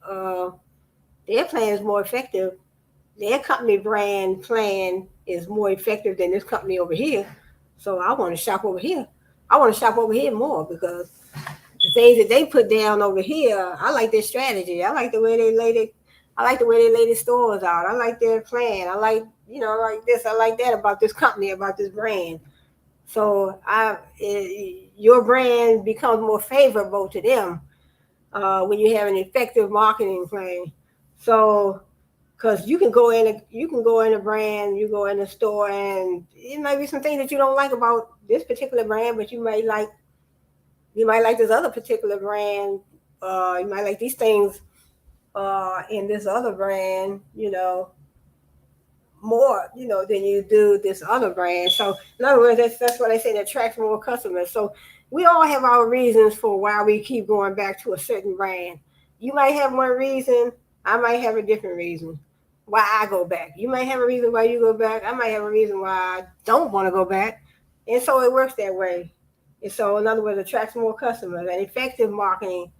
their plan is more effective. Their company brand plan is more effective than this company over here. So I want to shop over here. I want to shop over here more, because the things that they put down over here, I like their strategy. I like the way they laid it. I like the way they lay the stores out. I like their plan. I like, like this. I like that about this company, about this brand. So your brand becomes more favorable to them when you have an effective marketing plan. So, because you can go in a brand, you go in a store, and it might be some things that you don't like about this particular brand, but you might like this other particular brand. You might like these things in this other brand, more, than you do this other brand. So in other words, that's what I say, it attracts more customers. So we all have our reasons for why we keep going back to a certain brand. You might have one reason, I might have a different reason why I go back. You might have a reason why you go back. I might have a reason why I don't want to go back. And so it works that way. And so in other words, it attracts more customers. An effective marketing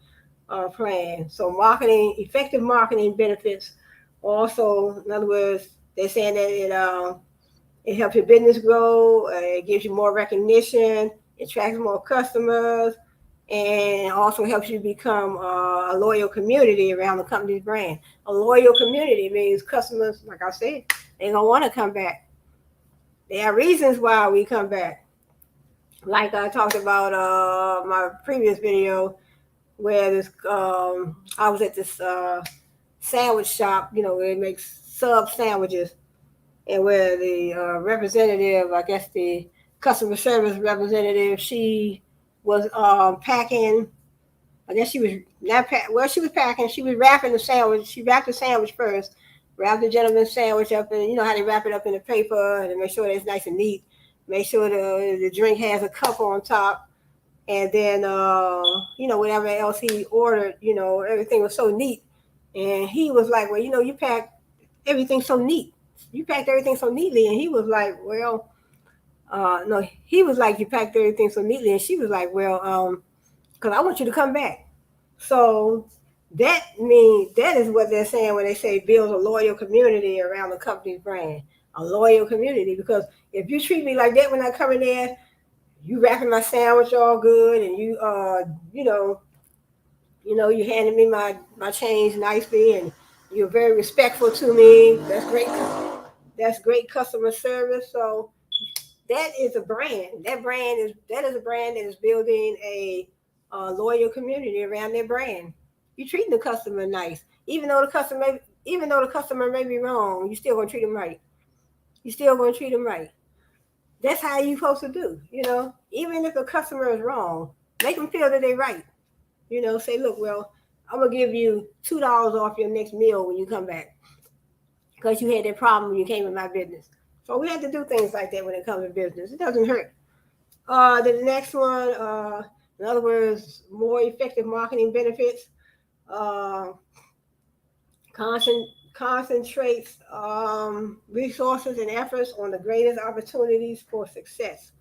plan. So effective marketing benefits also, in other words, they're saying that it helps your business grow, it gives you more recognition, it attracts more customers, and also helps you become a loyal community around the company's brand. A loyal community means customers, like I said, they're going to want to come back. There are reasons why we come back. Like I talked about my previous video, where this I was at this sandwich shop, where it makes sub sandwiches, and where the representative, I guess the customer service representative, she was packing. I guess she was not well. She was packing. She was wrapping the sandwich. She wrapped the sandwich first, wrapped the gentleman's sandwich up, and you know how they wrap it up in the paper and make sure that it's nice and neat. Make sure the drink has a cup on top, and then whatever else he ordered, everything was so neat. And he was like, "Well, you packed everything so neat. You packed everything so neatly." And he was like, "Well, no." He was like, "You packed everything so neatly," and she was like, "Well, because I want you to come back." So that is what they're saying when they say build a loyal community around the company's brand. A loyal community, because if you treat me like that when I come in there, you wrapping my sandwich all good, and you handed me my change nicely, and you're very respectful to me. That's great. That's great customer service. So that is a brand. That is a brand that is building a loyal community around their brand. You're treating the customer nice, even though the customer may be wrong. You still gonna treat them right. You still gonna treat them right. That's how you supposed to do. Even if the customer is wrong, make them feel that they're right. Say, look, well, I'm gonna give you $2 off your next meal when you come back because you had that problem when you came in my business. So we have to do things like that when it comes to business. It doesn't hurt. The next one, in other words, more effective marketing benefits. Uh, concentrates resources and efforts on the greatest opportunities for success.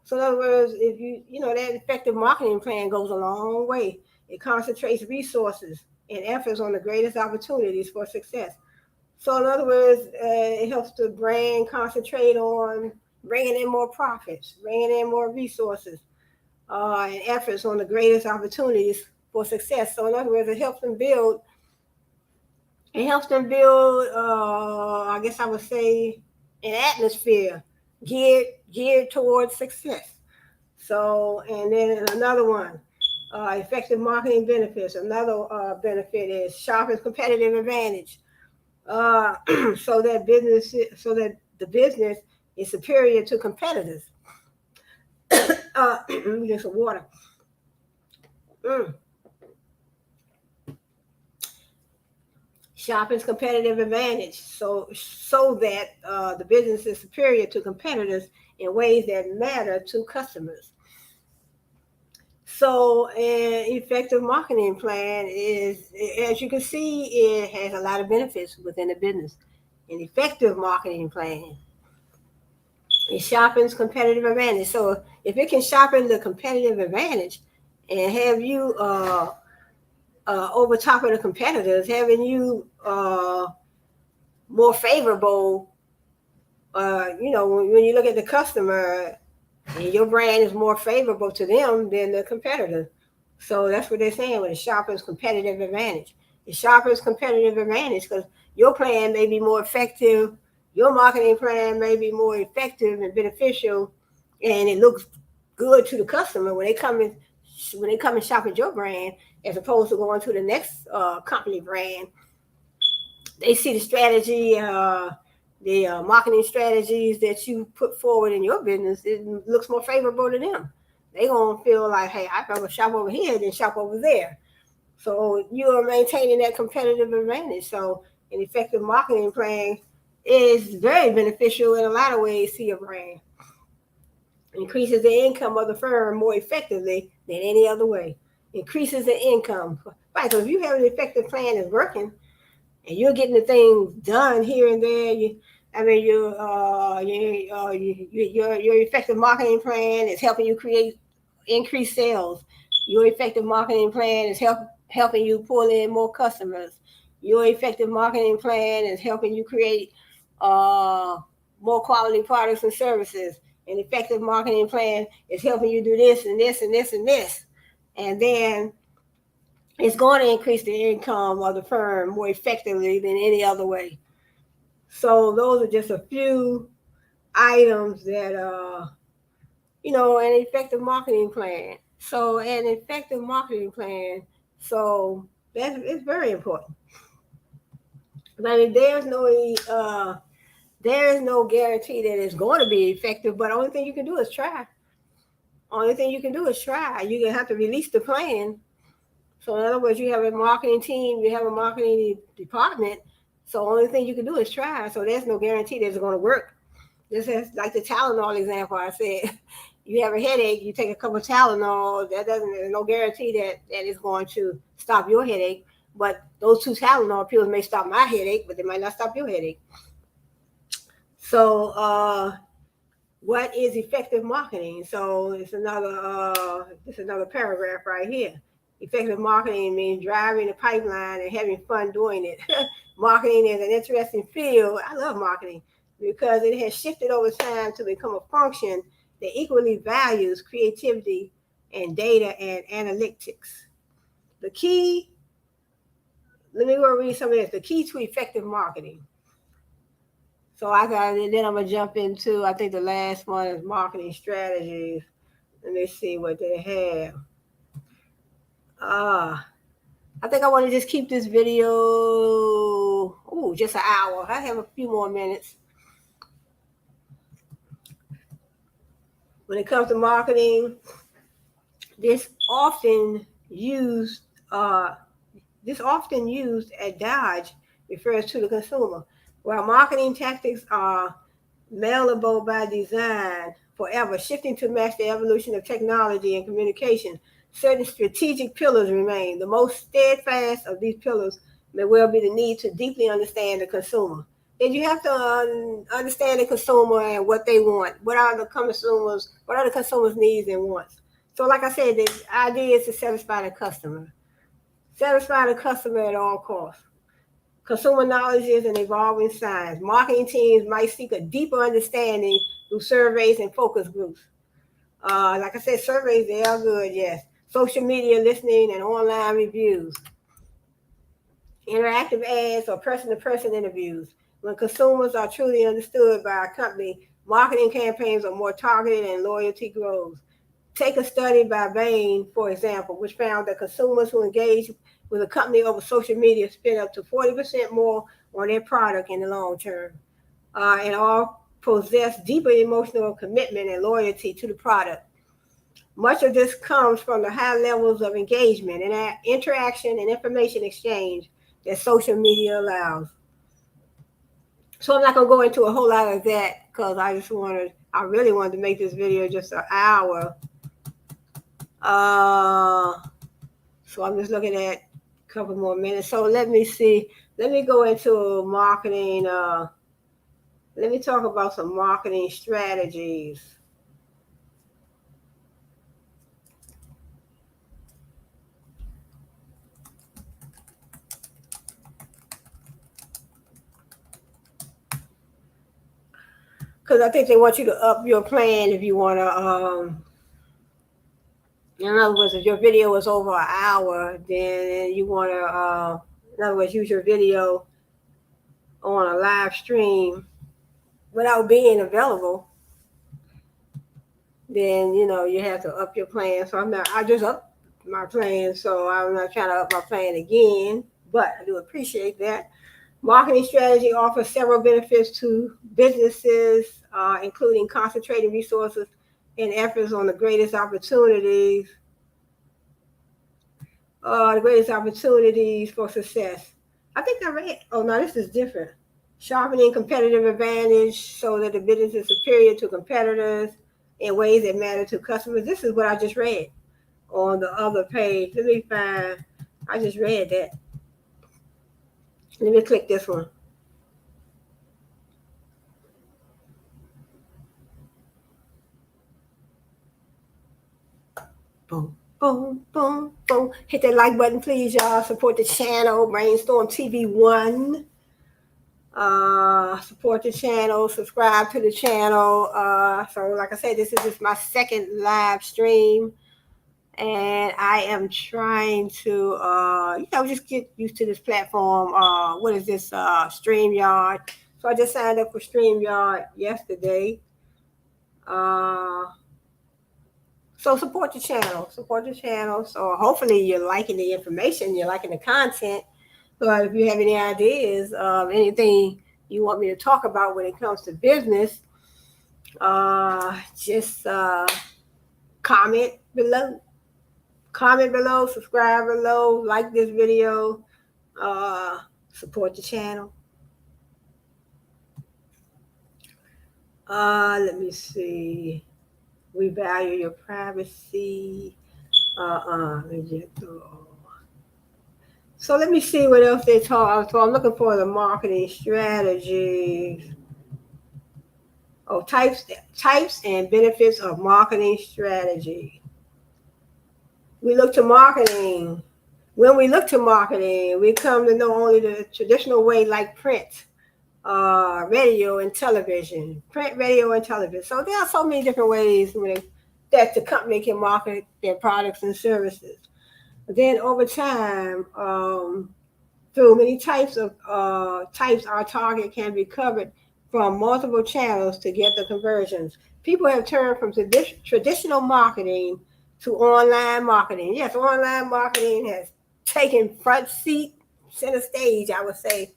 So in other words, if that effective marketing plan goes a long way. It concentrates resources and efforts on the greatest opportunities for success. So in other words, it helps the brand concentrate on bringing in more profits, bringing in more resources, and efforts on the greatest opportunities for success. So in other words, it helps them build, I guess I would say, an atmosphere geared towards success. So, and then another one, effective marketing benefits. Another benefit is sharpens competitive advantage. Uh, so that the business is superior to competitors. Let me get some water. Mm. Sharpens competitive advantage, so that the business is superior to competitors in ways that matter to customers. So an effective marketing plan is, as you can see, it has a lot of benefits within the business. An effective marketing plan, it sharpens competitive advantage. So if it can sharpen the competitive advantage and have you over top of the competitors, having you more favorable, when you look at the customer, and your brand is more favorable to them than the competitor. So that's what they're saying with the sharpens competitive advantage. It sharpens competitive advantage because your plan may be more effective, your marketing plan may be more effective and beneficial, and it looks good to the customer when they come and shop at your brand, as opposed to going to the next company brand. They see the strategy, the marketing strategies that you put forward in your business. It looks more favorable to them. They gonna feel like, hey, I'd rather shop over here than shop over there. So you are maintaining that competitive advantage. So an effective marketing plan is very beneficial in a lot of ways to your brand. Increases the income of the firm more effectively than any other way. Increases the income. Right. So if you have an effective plan that's working, and you're getting the things done here and there. Your effective marketing plan is helping you create increased sales. Your effective marketing plan is helping you pull in more customers. Your effective marketing plan is helping you create uh, more quality products and services. An effective marketing plan is helping you do this and this and this and this. And then it's going to increase the income of the firm more effectively than any other way. So those are just a few items that an effective marketing plan. So an effective marketing plan So it's very important. I mean, there is no guarantee that it's going to be effective, but the only thing you can do is try. Only thing you can do is try. You're gonna have to release the plan. So in other words, you have a marketing team, you have a marketing department. So only thing you can do is try. So there's no guarantee that it's going to work. This is like the Tylenol example I said. You have a headache, you take a couple of Tylenol. There's no guarantee that it's going to stop your headache. But those 2 Tylenol pills may stop my headache, but they might not stop your headache. So what is effective marketing? So it's another paragraph right here. Effective marketing means driving the pipeline and having fun doing it. Marketing is an interesting field. I love marketing because it has shifted over time to become a function that equally values creativity and data and analytics. The key, let me go read some of this. The key to effective marketing. So then I'm gonna jump into, I think the last one is marketing strategies. Let me see what they have. I think I want to just keep this video, just an hour. I have a few more minutes. When it comes to marketing, this often used at Dodge refers to the consumer. While marketing tactics are malleable by design, forever shifting to match the evolution of technology and communication, certain strategic pillars remain. The most steadfast of these pillars may well be the need to deeply understand the consumer. And you have to understand the consumer and what they want. What are the consumers' needs and wants? So, like I said, the idea is to satisfy the customer. Satisfy the customer at all costs. Consumer knowledge is an evolving science. Marketing teams might seek a deeper understanding through surveys and focus groups. Like I said, surveys, they are good, yes. Social media listening and online reviews. Interactive ads or person-to-person interviews. When consumers are truly understood by a company, marketing campaigns are more targeted and loyalty grows. Take a study by Bain, for example, which found that consumers who engage with a company over social media spend up to 40% more on their product in the long term, and all possess deeper emotional commitment and loyalty to the product. Much of this comes from the high levels of engagement and interaction and information exchange that social media allows. So I'm not going to go into a whole lot of that because I really wanted to make this video just an hour. So I'm just looking at a couple more minutes. So let me see. Let me go into marketing. Let me talk about some marketing strategies. Because I think they want you to up your plan if you want to. In other words, if your video is over an hour, then you want to, in other words, use your video on a live stream without being available. Then you have to up your plan. So I just up my plan, so I'm not trying to up my plan again, but I do appreciate that. Marketing strategy offers several benefits to businesses, including concentrating resources and efforts on the greatest opportunities for success. I think I read, oh no, this is different. Sharpening competitive advantage so that the business is superior to competitors in ways that matter to customers. This is what I just read on the other page. Let me find, I just read that. Let me click this one. Boom, boom, boom, boom. Hit that like button, please, y'all. Support the channel, Brainstorm TV 1. Support the channel, subscribe to the channel. So like I said, this is just my second live stream. And I am trying to, just get used to this platform. What is this? StreamYard. So I just signed up for StreamYard yesterday. So support the channel. Support the channel. So hopefully you're liking the information, you're liking the content. So if you have any ideas of anything you want me to talk about when it comes to business, just comment below. Comment below, subscribe below, like this video, support the channel. Let me see. We value your privacy. So let me see what else they talk. So I'm looking for the marketing strategies. Oh, types and benefits of marketing strategy. We look to marketing. When we look to marketing, we come to know only the traditional way, like print, radio, and television. Print, radio, and television. So there are so many different ways that the company can market their products and services. But then over time, through many types, our target can be covered from multiple channels to get the conversions. People have turned from traditional marketing to online marketing. Yes, online marketing has taken front seat, center stage, I would say.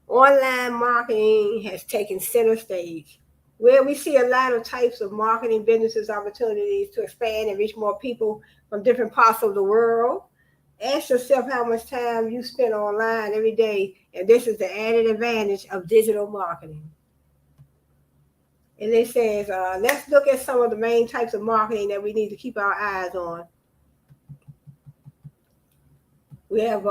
Online marketing has taken center stage, where we see a lot of types of marketing businesses opportunities to expand and reach more people from different parts of the world. Ask yourself how much time you spend online every day, and this is the added advantage of digital marketing. And it says, let's look at some of the main types of marketing that we need to keep our eyes on. We have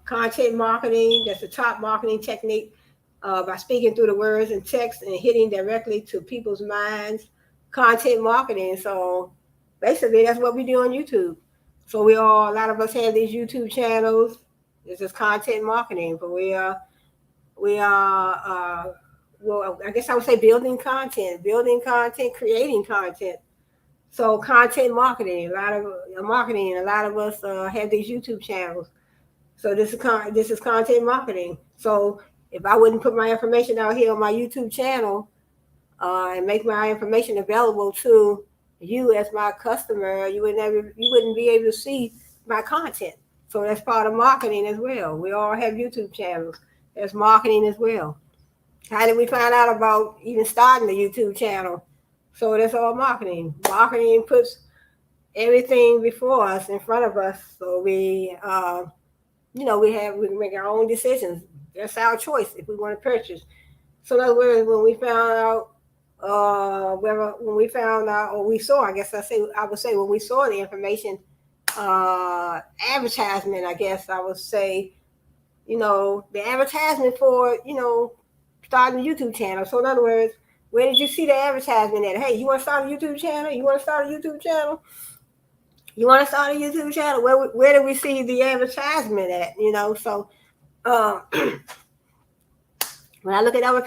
content marketing. That's the top marketing technique, by speaking through the words and text and hitting directly to people's minds. Content marketing. So basically, that's what we do on YouTube. So a lot of us have these YouTube channels. This is content marketing, but we are, well, I guess I would say building content, creating content. So content marketing, a lot of us have these YouTube channels. So this is content marketing. So if I wouldn't put my information out here on my YouTube channel, and make my information available to you as my customer, you wouldn't be able to see my content. So that's part of marketing as well. We all have YouTube channels. That's marketing as well. How did we find out about even starting the YouTube channel? So that's all marketing. Marketing puts everything before us, in front of us. So we can make our own decisions. That's our choice if we want to purchase. So in other words, when we found out, or we saw, I would say when we saw the information, advertisement, I guess I would say, the advertisement for, starting a YouTube channel. So in other words, where did you see the advertisement at? Hey, you want to start a YouTube channel? You want to start a YouTube channel? You want to start a YouTube channel? Where did we see the advertisement at? So when I look at other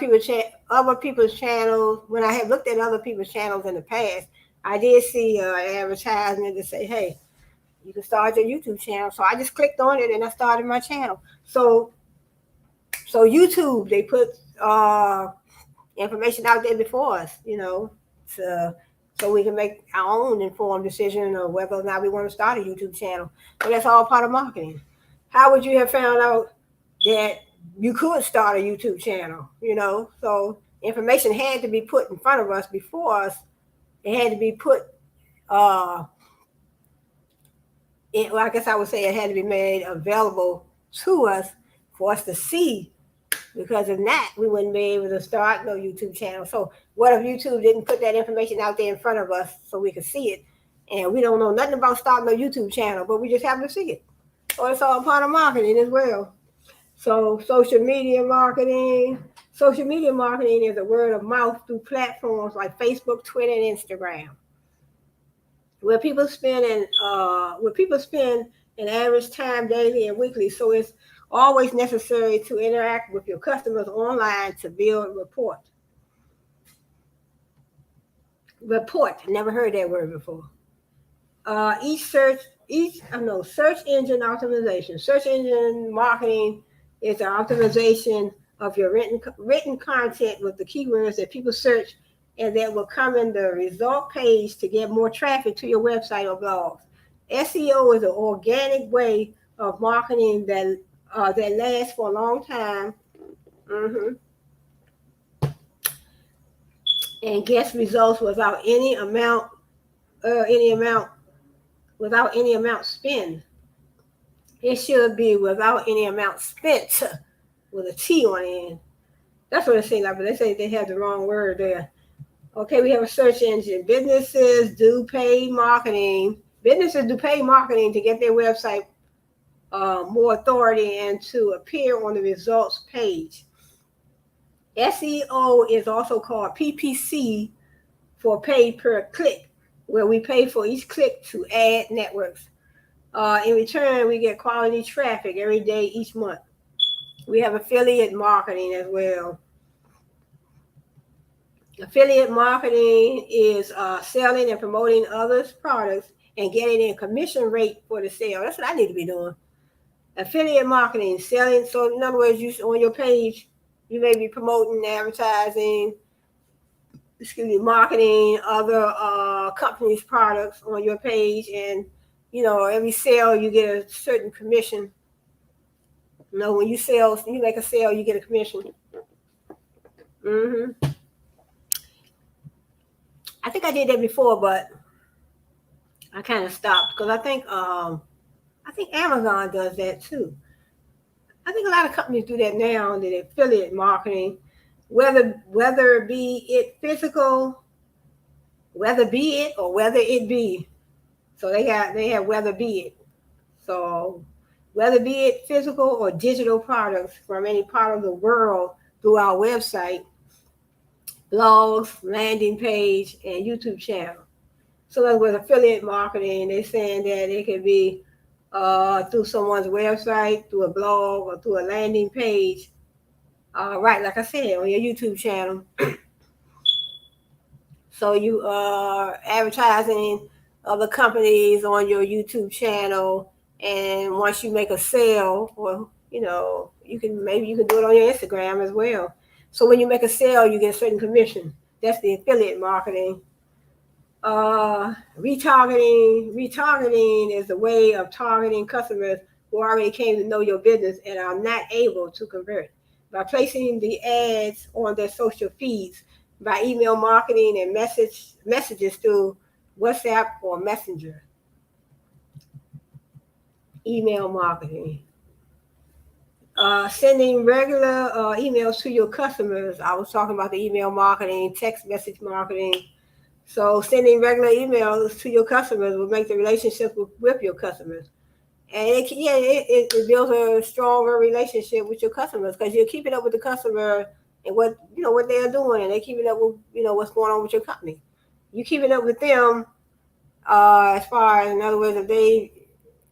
people's channels, when I have looked at other people's channels in the past, I did see an advertisement to say, hey, you can start your YouTube channel. So I just clicked on it and I started my channel. So YouTube, they put information out there before us, so we can make our own informed decision of whether or not we want to start a YouTube channel. So that's all part of marketing. How would you have found out that you could start a YouTube channel? So information had to be put in front of us before us. It had to be put, I guess I would say it had to be made available to us for us to see. Because if not, we wouldn't be able to start no YouTube channel. So what if YouTube didn't put that information out there in front of us so we could see it? And we don't know nothing about starting a YouTube channel, but we just happen to see it. So it's all part of marketing as well. So social media marketing. Social media marketing is a word of mouth through platforms like Facebook, Twitter, and Instagram, where people spend an average time daily and weekly. So it's always necessary to interact with your customers online to build rapport. Never heard that word before. Search engine optimization. Search engine marketing is the optimization of your written content with the keywords that people search and that will come in the result page to get more traffic to your website or blogs. SEO is an organic way of marketing that lasts for a long time, and gets results without any amount without any amount spent. It should be without any amount spent with a T on the end. That's what it seems like, but they say they have the wrong word there. Okay, we have a search engine. Businesses do paid marketing. Businesses do paid marketing to get their website more authority and to appear on the results page. SEO is also called PPC, for pay per click, where we pay for each click to ad networks. In return, we get quality traffic every day, each month. We have affiliate marketing as well. Affiliate marketing is selling and promoting others' products and getting a commission rate for the sale. That's what I need to be doing. Affiliate marketing, selling. So in other words, you on your page, you may be promoting, advertising, marketing other companies' products on your page, and every sale you get a certain commission. When you make a sale, you get a commission. I think I did that before, but I kind of stopped because I think Amazon does that too. I think a lot of companies do that now, the affiliate marketing, whether be it physical, whether be it or whether it be. So they have whether be it. So whether be it physical or digital products from any part of the world through our website, blogs, landing page, and YouTube channel. So that was affiliate marketing. They're saying that it could be through someone's website, through a blog, or through a landing page. Right, like I said, on your YouTube channel. So you are advertising other companies on your YouTube channel, and once you make a sale, or you can do it on your Instagram as well. So when you make a sale, you get a certain commission. That's the affiliate marketing. Retargeting is a way of targeting customers who already came to know your business and are not able to convert by placing the ads on their social feeds, by email marketing and messages through WhatsApp or Messenger. Email marketing. Sending regular emails to your customers. I was talking about the email marketing, text message marketing. So sending regular emails to your customers will make the relationship with your customers. And it builds a stronger relationship with your customers because you're keeping up with the customer and what they're doing, and they're keeping up with what's going on with your company. You keeping up with them as far as, in other words,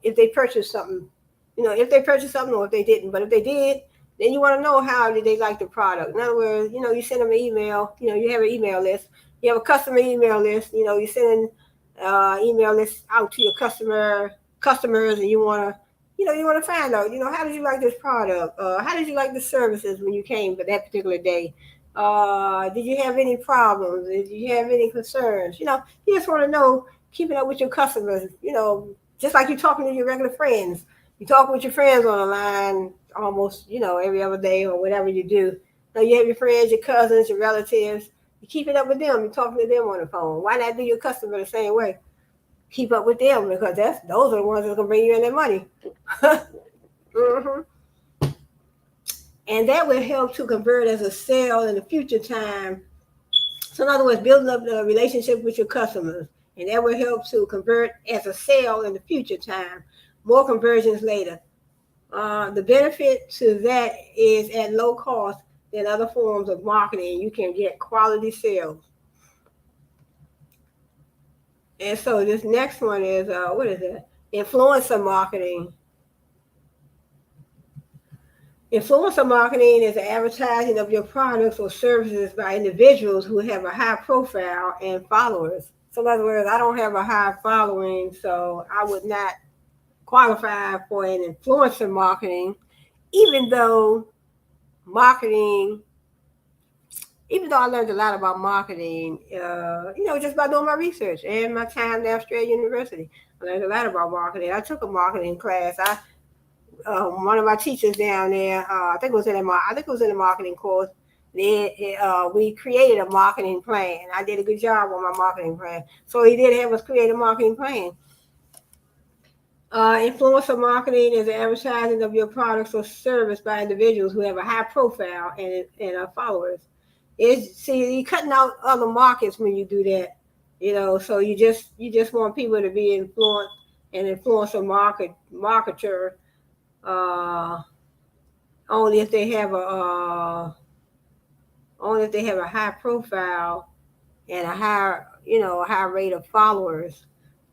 if they purchase something, if they purchased something or if they didn't. But if they did, then you want to know how did they like the product. In other words, you send them an email. You have an email list. You have a customer email list. You're sending email lists out to your customers, and you want to find out, how did you like this product? How did you like the services when you came for that particular day? Did you have any problems? Did you have any concerns? You just want to know, keeping up with your customers, just like you're talking to your regular friends. You talk with your friends on the line almost, every other day or whatever you do. You have your friends, your cousins, your relatives. You're keeping up with them. You're talking to them on the phone. Why not do your customer the same way? Keep up with them, because those are the ones that's going to bring you in their money. And that will help to convert as a sale in the future time. So in other words, building up the relationship with your customers, and that will help to convert as a sale in the future time. More conversions later. The benefit to that is at low cost than other forms of marketing. You can get quality sales. And so this next one is, what is it? Influencer marketing. Influencer marketing is the advertising of your products or services by individuals who have a high profile and followers. So in other words, I don't have a high following, so I would not qualify for an influencer marketing, even though marketing even though I learned a lot about marketing, just by doing my research and my time at Australia University, I learned a lot about marketing. I took a marketing class. One of my teachers down there, I think it was in the marketing course. We created a marketing plan. I did a good job on my marketing plan. So he did have us create a marketing plan. Influencer marketing is the advertising of your products or service by individuals who have a high profile and followers. You're cutting out other markets when you do that. So you just want people to be influenced and influence a marketer uh, only if they have a high profile and a high rate of followers.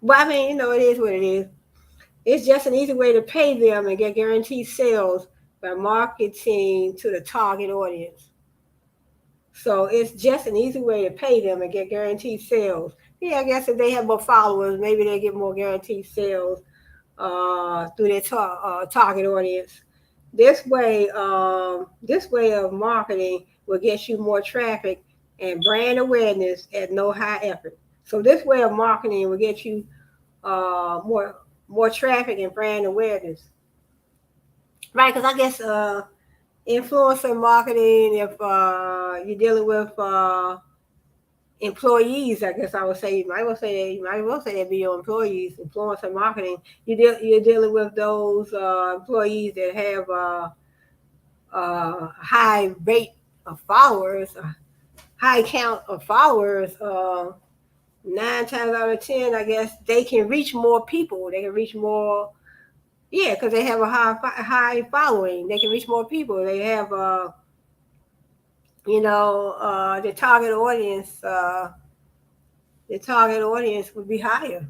But I mean, it is what it is. It's just an easy way to pay them and get guaranteed sales by marketing to the target audience. So it's just an easy way to pay them and get guaranteed sales. Yeah, I guess if they have more followers, maybe they get more guaranteed sales through their target audience. This way of marketing will get you more traffic and brand awareness at no high effort. So this way of marketing will get you more traffic and brand awareness, right? Because I guess influencer marketing, if you're dealing with employees, I guess I would say you might well say that be your employees. Influencer marketing, you're dealing with those employees that have high rate of followers, high count of followers. 9 times out of 10, I guess they can reach more people. They can reach more, yeah, because they have a high following. They can reach more people. They have, the target audience. The target audience would be higher.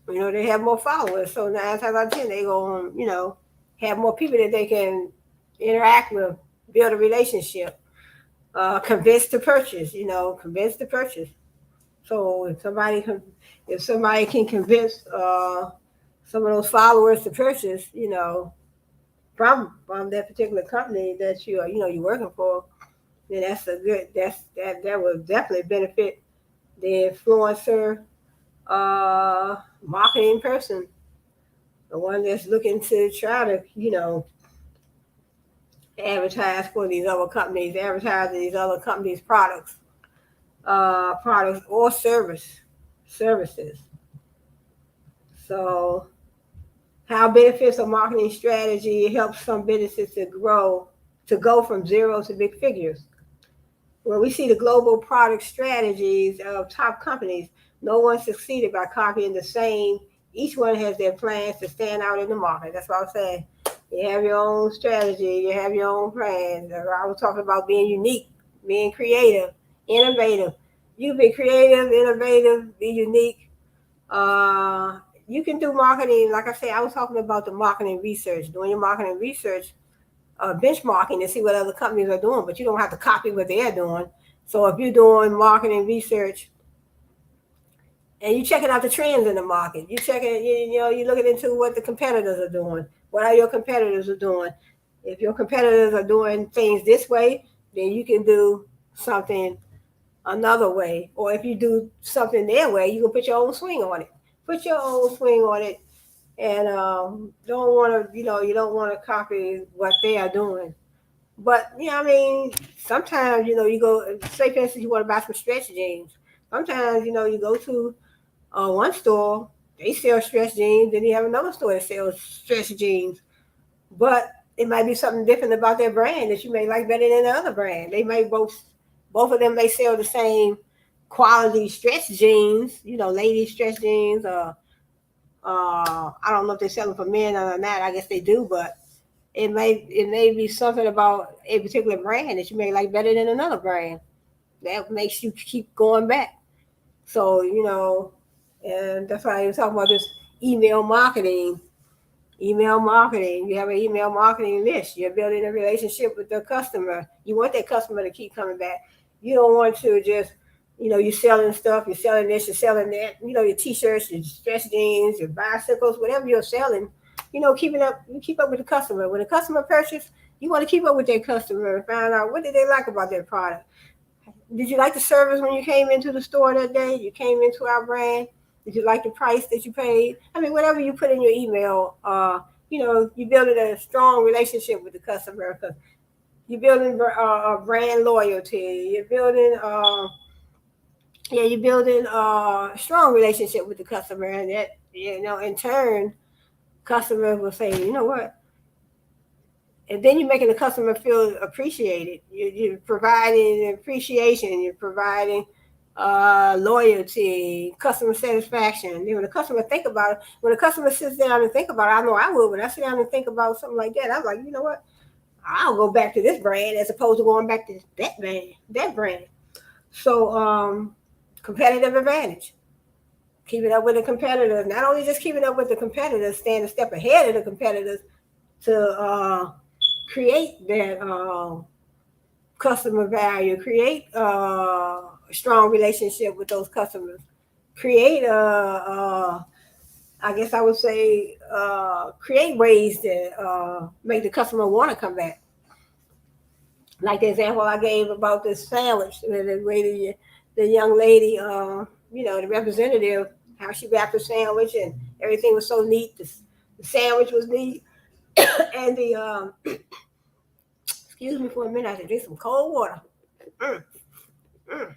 They have more followers. So 9 times out of 10, they go, have more people that they can interact with, build a relationship, convince to purchase. Convince to purchase. So if somebody can convince some of those followers to purchase, from that particular company that you're working for, then that will definitely benefit the influencer marketing person, the one that's looking to try to advertise for these other companies, advertising these other companies' products or services. So, how benefits a marketing strategy helps some businesses to go from zero to big figures. When we see the global product strategies of top companies, no one succeeded by copying the same. Each one has their plans to stand out in the market. That's what I'm saying. You have your own strategy, you have your own plan. I was talking about being unique, being creative, innovative. You be creative, innovative, be unique. Uh, you can do marketing. Like I said, I was talking about the marketing research, doing your marketing research, benchmarking to see what other companies are doing, but you don't have to copy what they're doing. So if you're doing marketing research and you're checking out the trends in the market, you're looking into what the competitors are doing. What are your competitors are doing? If your competitors are doing things this way, then you can do something another way. Or if you do something their way, you can put your own swing on it. Put your own swing on it, and you don't want to copy what they are doing. But I mean, sometimes you go. Say for instance, you want to buy some stretch jeans. Sometimes you go to one store, they sell stretch jeans, then you have another store that sells stretch jeans. But it might be something different about their brand that you may like better than the other brand. They may both of them may sell the same quality stretch jeans, ladies stretch jeans. I don't know if they sell them for men or not. I guess they do, but it may be something about a particular brand that you may like better than another brand that makes you keep going back. So and that's why I was talking about this email marketing. Email marketing. You have an email marketing list. You're building a relationship with the customer. You want that customer to keep coming back. You don't want to just, you're selling stuff, you're selling this, you're selling that, your t-shirts, your dress jeans, your bicycles, whatever you're selling, you keep up with the customer. When the customer purchases, you want to keep up with their customer and find out what did they like about their product. Did you like the service when you came into the store that day? You came into our brand. Did you like the price that you paid? I mean, whatever you put in your email, you building a strong relationship with the customer because you're building brand loyalty. You're building a strong relationship with the customer, and that in turn, customers will say, you know what, and then you're making the customer feel appreciated. You're providing appreciation. You're providing loyalty, customer satisfaction. And then when the customer think about it, when the customer sits down and think about it, I know I will. When I sit down and think about something like that, I'm like, you know what? I'll go back to this brand as opposed to going back to that brand. So, competitive advantage. Keeping up with the competitors. Not only just keeping up with the competitors, staying a step ahead of the competitors to create that customer value, create a strong relationship with those customers, create I guess I would say, create ways that make the customer want to come back. Like the example I gave about this sandwich, the young lady, the representative, how she wrapped the sandwich and everything was so neat. The sandwich was neat, and the excuse me for a minute, I had to drink some cold water. Mm, mm.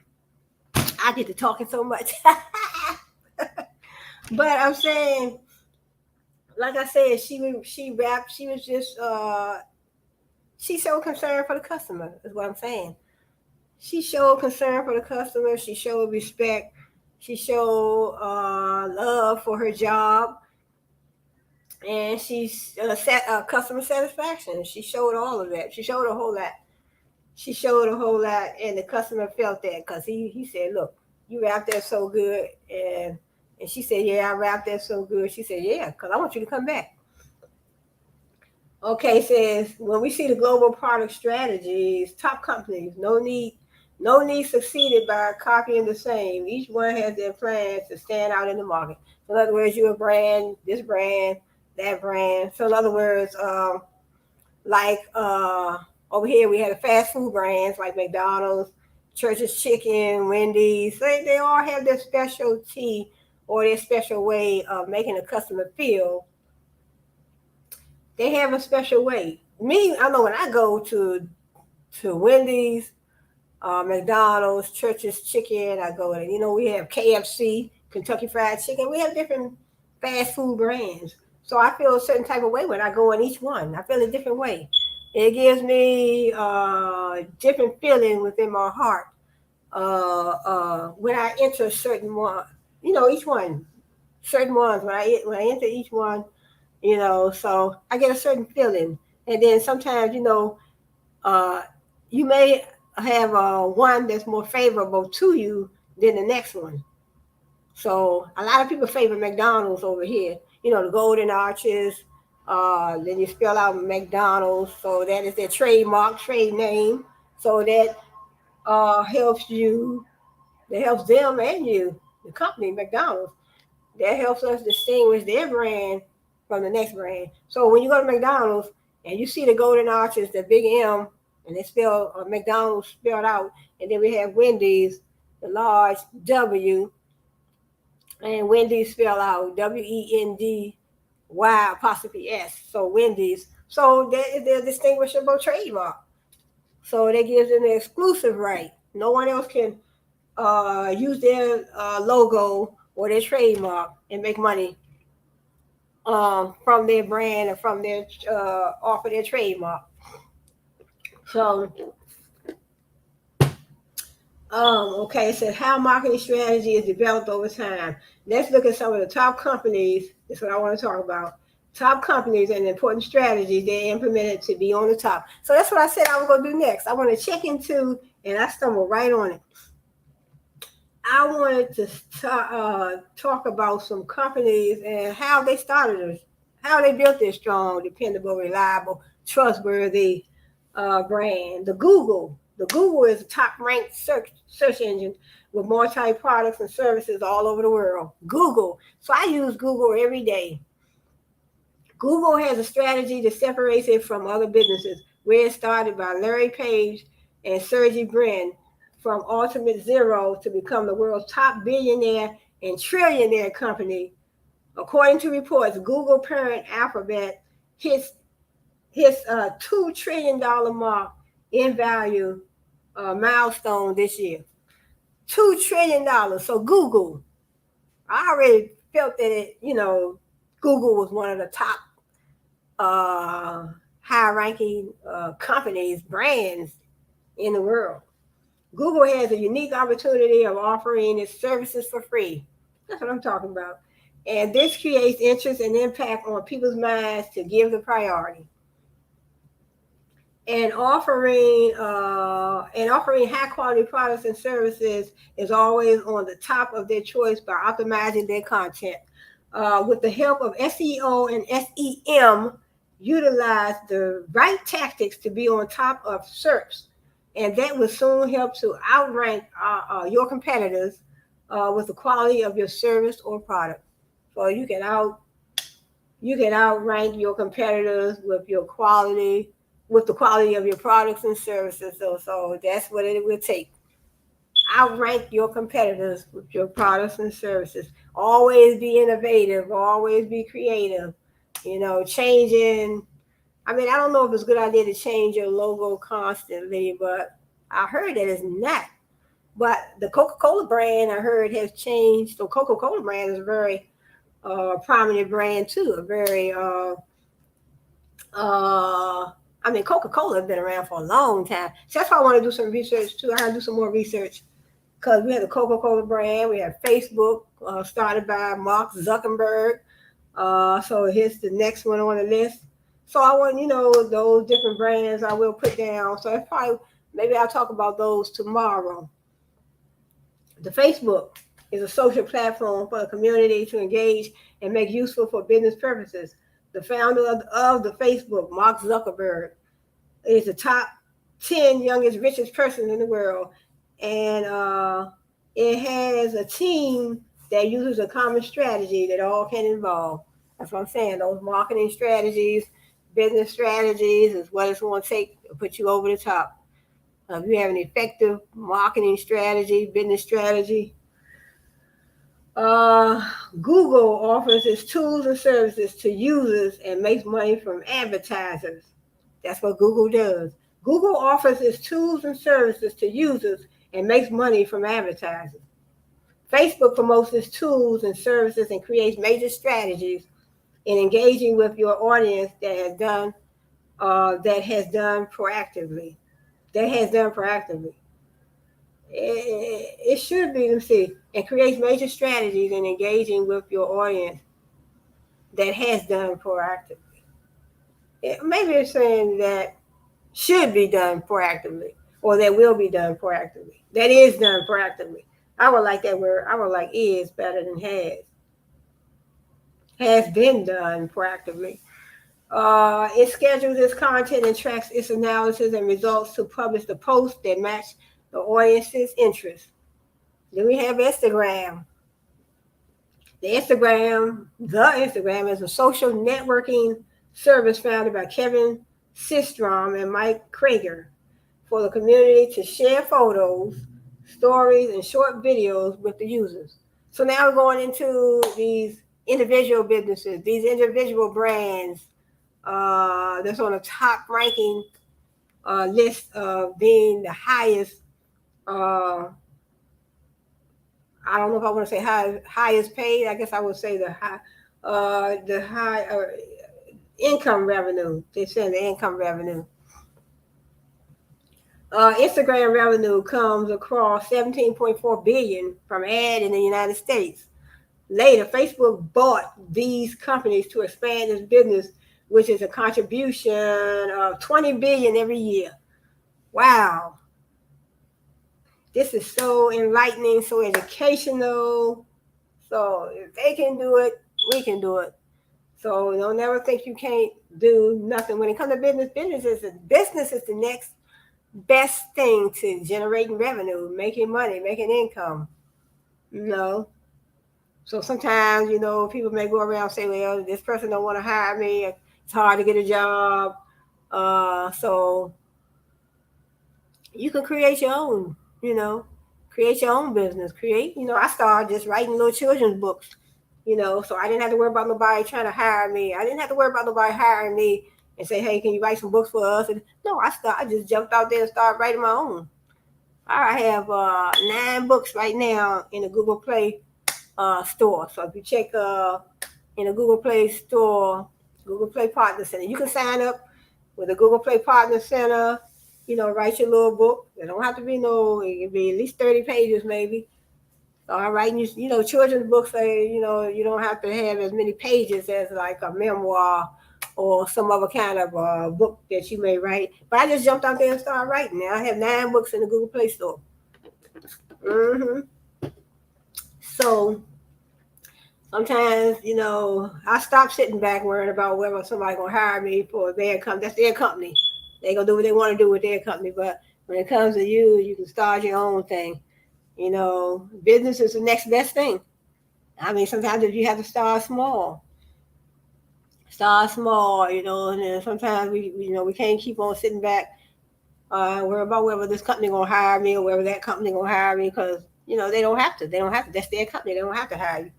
I get to talking so much. But I'm saying, like I said, she rapped. She was just she showed concern for the customer. Is what I'm saying. She showed concern for the customer. She showed respect. She showed love for her job, and she set customer satisfaction. She showed all of that. She showed a whole lot. She showed a whole lot, and the customer felt that because he said, "Look, you wrapped that so good," and she said, "Yeah, I wrapped that so good." She said, "Yeah, because I want you to come back." Okay, says when we see the global product strategies, top companies, no need succeeded by copying the same. Each one has their plans to stand out in the market. So in other words, you're a brand, this brand, that brand. So in other words, like over here we had a fast food brands like McDonald's, Church's Chicken, Wendy's. They all have their specialty or their special way of making the customer feel. They have a special way. Me, I know when I go to Wendy's, McDonald's, Church's Chicken, I go in. We have KFC, Kentucky Fried Chicken. We have different fast food brands. So I feel a certain type of way when I go in each one. I feel a different way. It gives me a different feeling within my heart when I enter a certain one. Each one, certain ones when I enter each one. So I get a certain feeling, and then sometimes uh, you may have one that's more favorable to you than the next one. So a lot of people favor McDonald's over here. The golden arches. Then you spell out McDonald's, so that is their trademark, trade name. So that helps you. That helps them and you, the company McDonald's. That helps us distinguish their brand from the next brand. So when you go to McDonald's and you see the golden arches, the big M, and they spell McDonald's spelled out, and then we have Wendy's, the large W, and Wendy's spelled out Wendy apostrophe S. So Wendy's. So they're distinguishable trademark. So that gives them the exclusive right. No one else can use their logo or their trademark and make money from their brand or from their off of their trademark. So, okay, it says how marketing strategy is developed over time. Let's look at some of the top companies. That's what I want to talk about. Top companies and important strategies they implemented to be on the top. So that's what I said I was going to do next. I want to check into, and I stumbled right on it. I wanted to talk about some companies and how they started, how they built this strong, dependable, reliable, trustworthy brand. The Google is a top-ranked search engine with multi products and services all over the world. Google. So I use Google every day. Google has a strategy that separates it from other businesses. Where it started by Larry Page and Sergey Brin from ultimate zero to become the world's top billionaire and trillionaire company. According to reports, Google parent Alphabet hits a $2 trillion mark in value milestone this year. $2 trillion. So Google, I already felt that Google was one of the top uh, high-ranking companies, brands in the world. Google has a unique opportunity of offering its services for free. That's what I'm talking about. And this creates interest and impact on people's minds to give the priority. And offering high quality products and services is always on the top of their choice by optimizing their content. With the help of SEO and SEM, utilize the right tactics to be on top of search, and that will soon help to outrank your competitors with the quality of your service or product. So you can outrank your competitors with the quality of your products and services. So that's what it will take. Outrank your competitors with your products and services. Always be innovative, always be creative, changing. I mean, I don't know if it's a good idea to change your logo constantly, but I heard that it's not. But the Coca-Cola brand, I heard, has changed. So Coca-Cola brand is a very prominent brand too. A very, I mean, Coca-Cola has been around for a long time. So that's why I want to do some research too. I have to do some more research because we have the Coca-Cola brand. We have Facebook, started by Mark Zuckerberg. So here's the next one on the list. So I want, those different brands I will put down. So that's probably, maybe I'll talk about those tomorrow. The Facebook is a social platform for the community to engage and make useful for business purposes. The founder of the Facebook, Mark Zuckerberg, is the top 10 youngest, richest person in the world. And it has a team that uses a common strategy that all can involve. That's what I'm saying. Those marketing strategies, business strategies is what it's going to take to put you over the top. If you have an effective marketing strategy, business strategy, uh, Google offers its tools and services to users and makes money from advertisers. That's what Google does. Google offers its tools and services to users and makes money from advertisers. Facebook promotes its tools and services and creates major strategies in engaging with your audience that has done proactively. It should be, let's see, and creates major strategies in engaging with your audience that has done proactively. Maybe it's saying that should be done proactively or that will be done proactively. That is done proactively. I would like that word. I would like is better than has. Has been done proactively. It schedules its content and tracks its analysis and results to publish the posts that match the audience's interests. Then we have Instagram. The Instagram is a social networking service founded by Kevin Systrom and Mike Krager for the community to share photos, stories, and short videos with the users. So now we're going into these individual businesses, these individual brands that's on the top ranking list of being the highest. I don't know if I want to say highest paid. I guess I would say the high income revenue. They're saying the income revenue. Instagram revenue comes across 17.4 billion from ad in the United States. Later, Facebook bought these companies to expand its business, which is a contribution of 20 billion every year. Wow. This is so enlightening, so educational. So if they can do it, we can do it. So don't never think you can't do nothing. When it comes to business is the next best thing to generating revenue, making money, making income. So sometimes, people may go around and say, well, this person don't want to hire me. It's hard to get a job. So you can create your own You know, create your own business. I started just writing little children's books. So I didn't have to worry about nobody trying to hire me. I didn't have to worry about nobody hiring me and say, "Hey, can you write some books for us?" And no, I just jumped out there and started writing my own. I have 9 books right now in the Google Play store. So if you check in the Google Play store, Google Play Partner Center, you can sign up with the Google Play Partner Center. Write your little book. It don't have to be no. It can be at least 30 pages, maybe. So I'm writing children's books. You don't have to have as many pages as like a memoir or some other kind of book that you may write. But I just jumped out there and started writing. Now I have 9 books in the Google Play Store. hmm So sometimes, I stop sitting back worrying about whether somebody gonna hire me for their company. That's their company. They gonna do what they want to do with their company. But when it comes to you, you can start your own thing. Business is the next best thing. I mean, sometimes if you have to start small, and then sometimes we can't keep on sitting back, worry about whether this company gonna hire me or whether that company gonna hire me because they don't have to. They don't have to. That's their company. They don't have to hire you.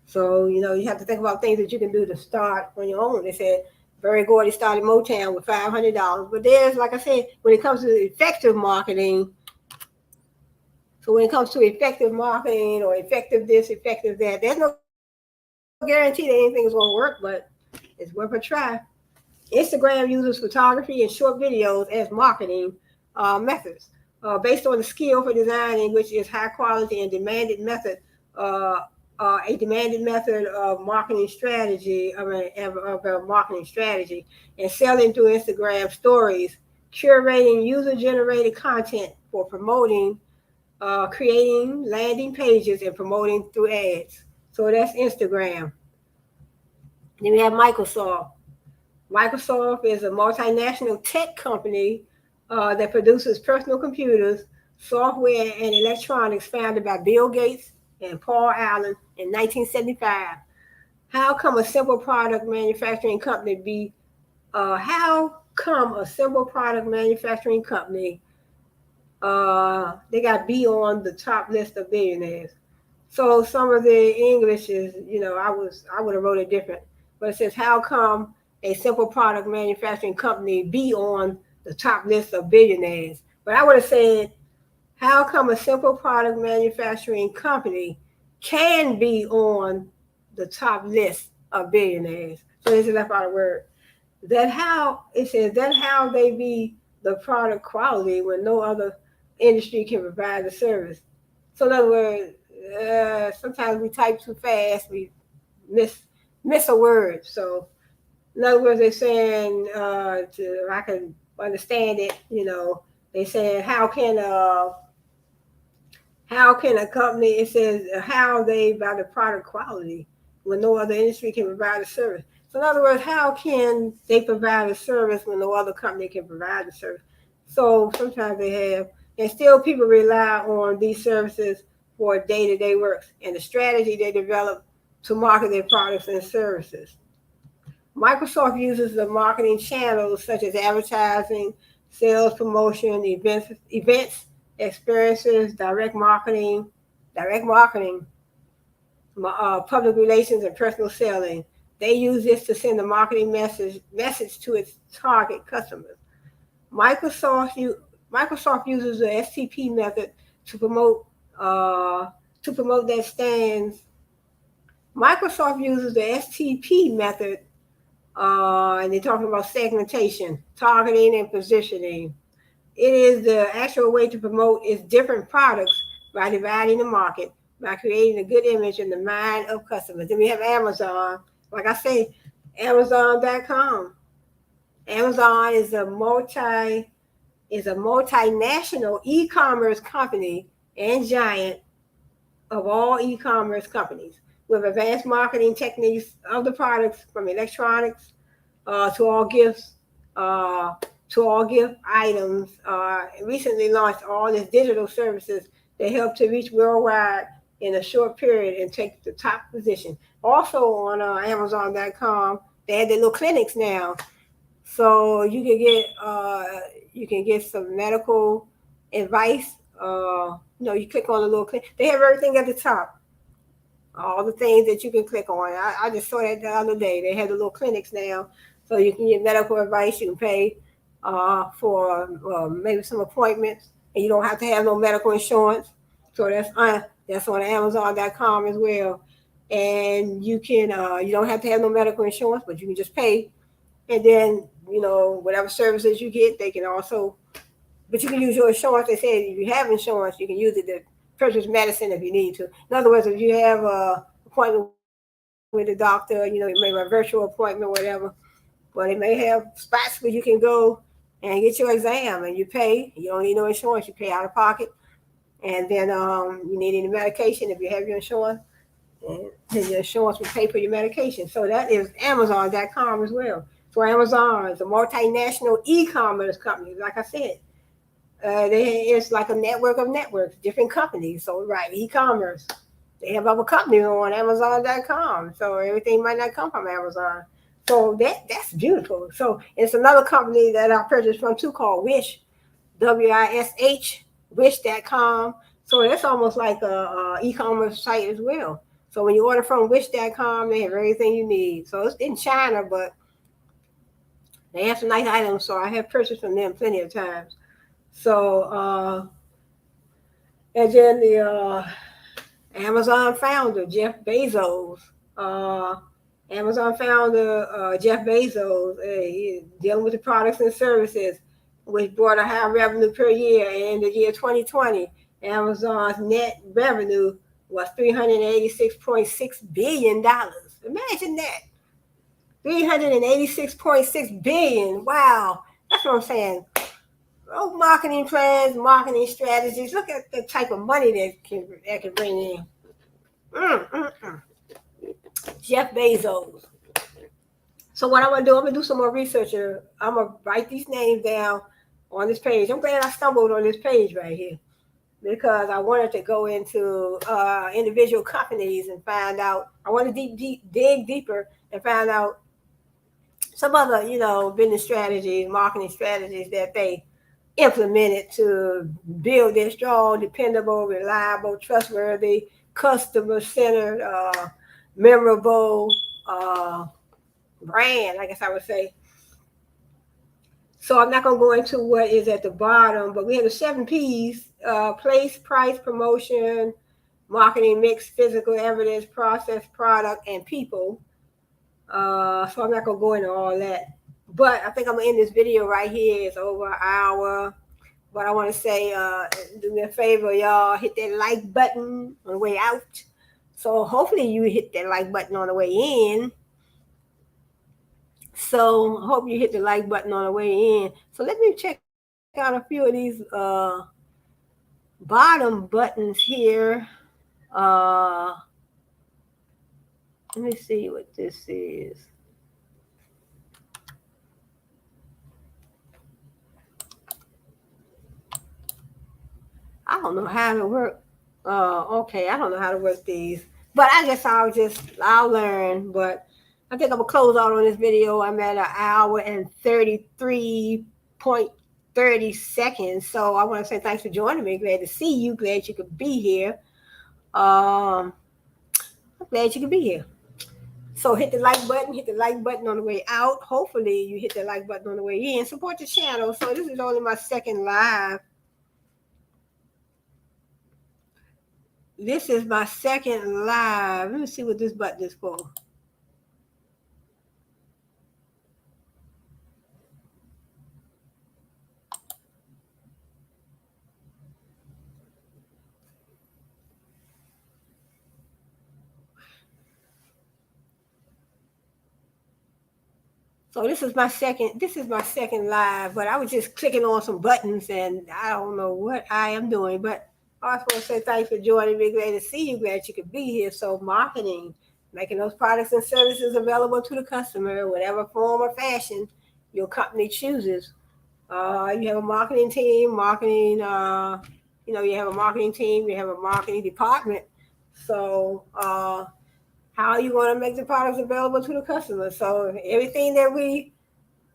So you have to think about things that you can do to start on your own. They said Berry Gordy started Motown with $500, but there's, like I said, when it comes to effective marketing. So when it comes to effective marketing or effective this, effective that, there's no guarantee that anything is going to work, but it's worth a try. Instagram uses photography and short videos as marketing methods based on the skill for designing, which is high quality and demanded method, uh, a demanded method of marketing strategy, of a marketing strategy, and selling through Instagram stories, curating user-generated content for promoting, creating landing pages, and promoting through ads. So that's Instagram. Then we have Microsoft. Microsoft is a multinational tech company that produces personal computers, software, and electronics founded by Bill Gates and Paul Allen in 1975. How come a simple product manufacturing company be? How come a simple product manufacturing company they got B on the top list of billionaires? So some of the English is, I would have wrote it different, but it says, how come a simple product manufacturing company be on the top list of billionaires? But I would have said, how come a simple product manufacturing company can be on the top list of billionaires? So this is left out a word. That how they be the product quality when no other industry can provide the service. So in other words, sometimes we type too fast, we miss miss a word. So in other words, they're saying I can understand it. They saying how can a company? It says how they by the product quality when no other industry can provide a service. So in other words, how can they provide a service when no other company can provide a service? So sometimes they have, and still people rely on these services for day-to-day work and the strategy they develop to market their products and services. Microsoft uses the marketing channels such as advertising, sales promotion, events, experiences, direct marketing, public relations, and personal selling. They use this to send a marketing message to its target customers. Microsoft Microsoft uses the STP method to promote uh, that stands. Microsoft uses the STP method, and they're talking about segmentation, targeting, and positioning. It is the actual way to promote its different products by dividing the market, by creating a good image in the mind of customers. Then we have Amazon. Like I say, Amazon.com. Amazon is a multinational e-commerce company and giant of all e-commerce companies with advanced marketing techniques of the products from electronics to all gifts, uh, to all gift items. Recently launched all its digital services that help to reach worldwide in a short period and take the top position. Also on Amazon.com, they have their little clinics now, so you can get some medical advice You click on the little click. They have everything at the top. All the things that you can click on. I just saw that the other day. They have the little clinics now, so you can get medical advice. You can pay for maybe some appointments, and you don't have to have no medical insurance. So that's on Amazon.com as well. And you don't have to have no medical insurance, but you can just pay, and then whatever services you get, they can also. But you can use your insurance. They say if you have insurance, you can use it to purchase medicine if you need to. In other words, if you have a appointment with a doctor, maybe a virtual appointment, whatever, well, they may have spots where you can go and get your exam, and you pay. You don't need no insurance. You pay out of pocket, and then you need any medication if you have your insurance, and your insurance will pay for your medication. So that is Amazon.com as well. So Amazon is a multinational e-commerce company, like I said. It's like a network of networks, different companies. So, right, e-commerce. They have other companies on Amazon.com. So everything might not come from Amazon. So that's beautiful. So it's another company that I purchased from too called Wish, Wish, Wish.com. So it's almost like a e-commerce site as well. So when you order from Wish.com, they have everything you need. So it's in China, but they have some nice items. So I have purchased from them plenty of times. So, and then the Amazon founder, Jeff Bezos, Jeff Bezos, he's dealing with the products and services, which brought a high revenue per year. And in the year 2020, Amazon's net revenue was $386.6 billion. Imagine that. $386.6 billion. Wow. That's what I'm saying. Marketing plans, marketing strategies. Look at the type of money that can bring in. Jeff Bezos. So what I'm gonna do? I'm gonna do some more research. I'm gonna write these names down on this page. I'm glad I stumbled on this page right here because I wanted to go into individual companies and find out. I want to dig deeper and find out some other business strategies, marketing strategies that they implemented to build their strong, dependable, reliable, trustworthy, customer-centered, memorable brand, I guess I would say. So I'm not going to go into what is at the bottom, but we have the 7 P's: place, price, promotion, marketing mix, physical evidence, process, product, and people. So I'm not going to go into all that. But I think I'm going to end this video right here. It's over an hour. But I want to say, do me a favor, y'all, hit that like button on the way out. So hopefully you hit that like button on the way in. So I hope you hit the like button on the way in. So let me check out a few of these bottom buttons here. Let me see what this is. I don't know how to work. Okay, I don't know how to work these, but I guess I'll learn. But I think I'm gonna close out on this video. I'm at an hour and 33.30 seconds. So I want to say thanks for joining me. Glad to see you. Glad you could be here. I'm glad you could be here. So hit the like button. Hit the like button on the way out. Hopefully you hit the like button on the way in. Support the channel. So this is only my second live. This is my second live. Let me see what this button is for. So this is my second live, but I was just clicking on some buttons and I don't know what I am doing, but I just want to say thanks for joining me. Glad to see you. Glad you could be here. So marketing, making those products and services available to the customer, whatever form or fashion your company chooses. You have a marketing team, you have a marketing team, you have a marketing department. So how are you going to make the products available to the customer? So everything that we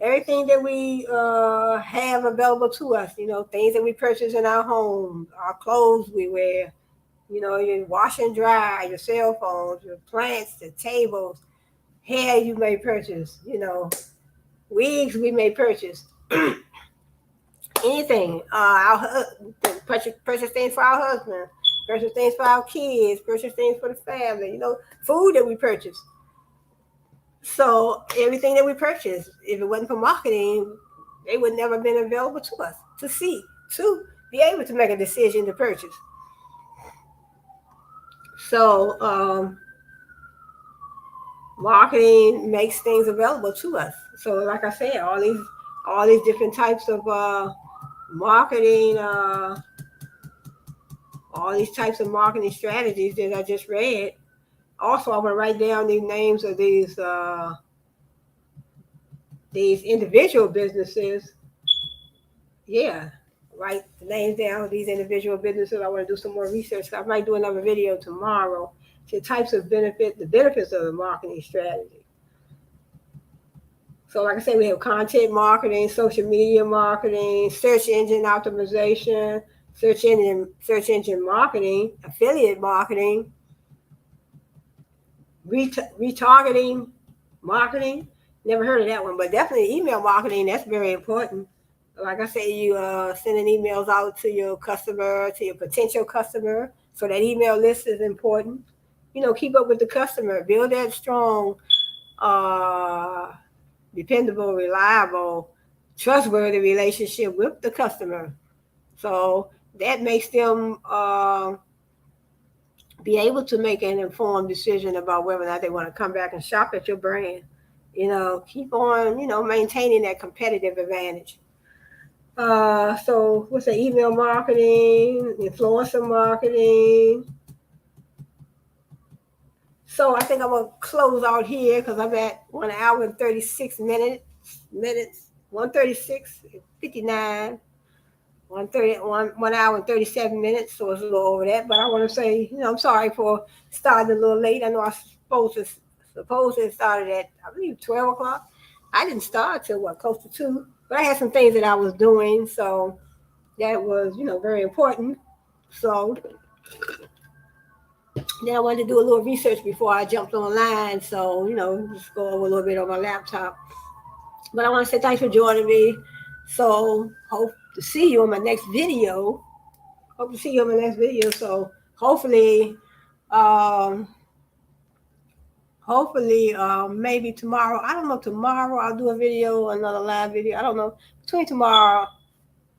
everything that we have available to us, things that we purchase in our home, our clothes we wear, your wash and dry, your cell phones, your plants, the tables, hair you may purchase, wigs we may purchase, anything. Purchase things for our husband, purchase things for our kids, purchase things for the family, food that we purchase. So everything that we purchase, if it wasn't for marketing, they would never have been available to us to see, to be able to make a decision to purchase. So marketing makes things available to us. So like I said, all these different types of marketing, all these types of marketing strategies that I just read. Also, I'm gonna write down the names of these individual businesses. Yeah, write the names down of these individual businesses. I want to do some more research. I might do another video tomorrow. The types of the benefits of the marketing strategy. So, like I said, we have content marketing, social media marketing, search engine optimization, search engine marketing, affiliate marketing, retargeting marketing. Never heard of that one, but definitely email marketing. That's very important. Like I say, you sending emails out to your customer, to your potential customer. So that email list is important. Keep up with the customer. Build that strong, uh, dependable, reliable, trustworthy relationship with the customer. So that makes them be able to make an informed decision about whether or not they want to come back and shop at your brand. Keep on, maintaining that competitive advantage. So what's the email marketing, influencer marketing? So I think I'm gonna close out here because I'm at 1 hour and 36 minutes, 1:36:59. 1 hour and 37 minutes, so it's a little over that. But I want to say, I'm sorry for starting a little late. I know I supposed it started at, I believe, 12 o'clock. I didn't start till close to 2, but I had some things that I was doing, so that was very important. So then I wanted to do a little research before I jumped online. So just go over a little bit on my laptop. But I want to say thanks for joining me. So hope to see you on my next video. Hope to see you on my next video. So um, maybe tomorrow. I don't know. Tomorrow I'll do a video, another live video. I don't know, between tomorrow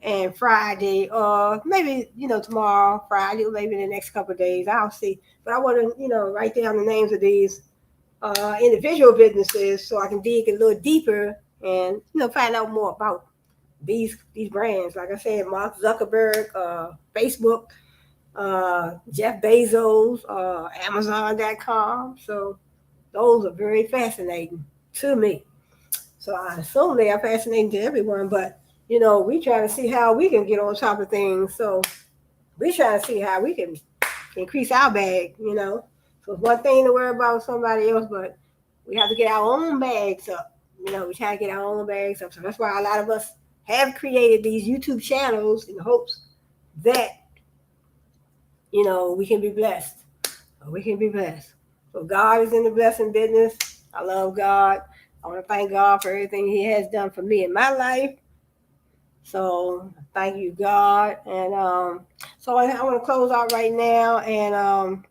and Friday, or maybe tomorrow, Friday, or maybe in the next couple of days. I'll see. But I want to write down the names of these individual businesses so I can dig a little deeper and find out more about these brands. Like I said, Mark Zuckerberg, Facebook, Jeff Bezos, Amazon.com. So those are very fascinating to me. So I assume they are fascinating to everyone, but we try to see how we can get on top of things. So we try to see how we can increase our bag. So it's one thing to worry about somebody else, but we have to get our own bags up. We try to get our own bags up. So that's why a lot of us have created these YouTube channels in hopes that we can be blessed. We can be blessed. So God is in the blessing business. I love God. I want to thank God for everything He has done for me in my life. So thank you, God. And so I want to close out right now, and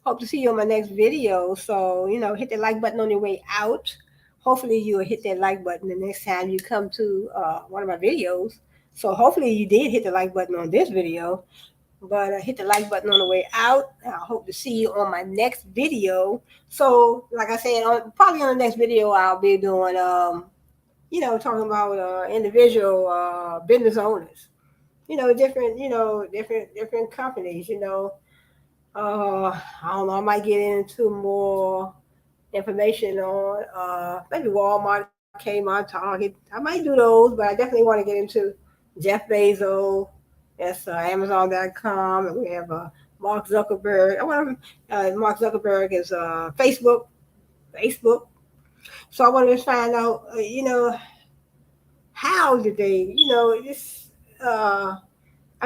hope to see you on my next video. So hit the like button on your way out. Hopefully you'll hit that like button the next time you come to one of my videos. So hopefully you did hit the like button on this video. But hit the like button on the way out. I hope to see you on my next video. So, like I said, probably on the next video, I'll be doing, talking about individual business owners. Different companies. I don't know. I might get into more information on maybe Walmart, Kmart, Target. I might do those, but I definitely want to get into Jeff Bezos. That's Amazon.com, and we have Mark Zuckerberg. Mark Zuckerberg is Facebook. So I wanted to find out, how did they, this, I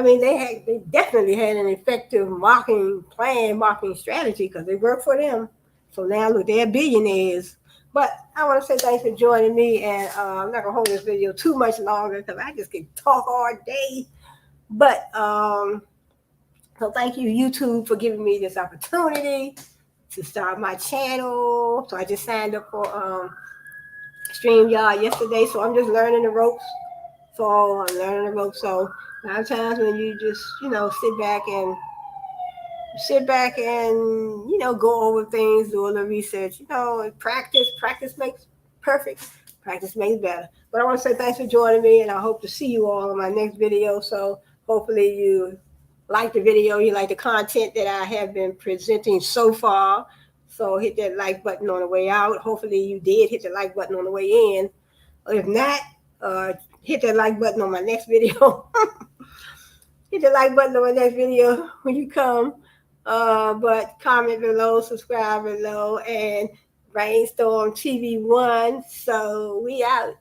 mean, they definitely had an effective marketing plan, marketing strategy because they worked for them. So now look, they're billionaires. But I want to say thanks for joining me, and I'm not gonna hold this video too much longer because I just can talk all day. But so thank you, YouTube, for giving me this opportunity to start my channel. So I just signed up for StreamYard yesterday, so I'm just learning the ropes. So I'm learning the ropes. So a lot of times when you just, sit back and go over things, do a little research, practice makes perfect, practice makes better. But I want to say thanks for joining me, and I hope to see you all in my next video. So hopefully you like the video, you like the content that I have been presenting so far. So hit that like button on the way out. Hopefully you did hit the like button on the way in. If not, hit that like button on my next video. Hit the like button on my next video when you come. But comment below, subscribe below, and Brainstorm TV1. So we out.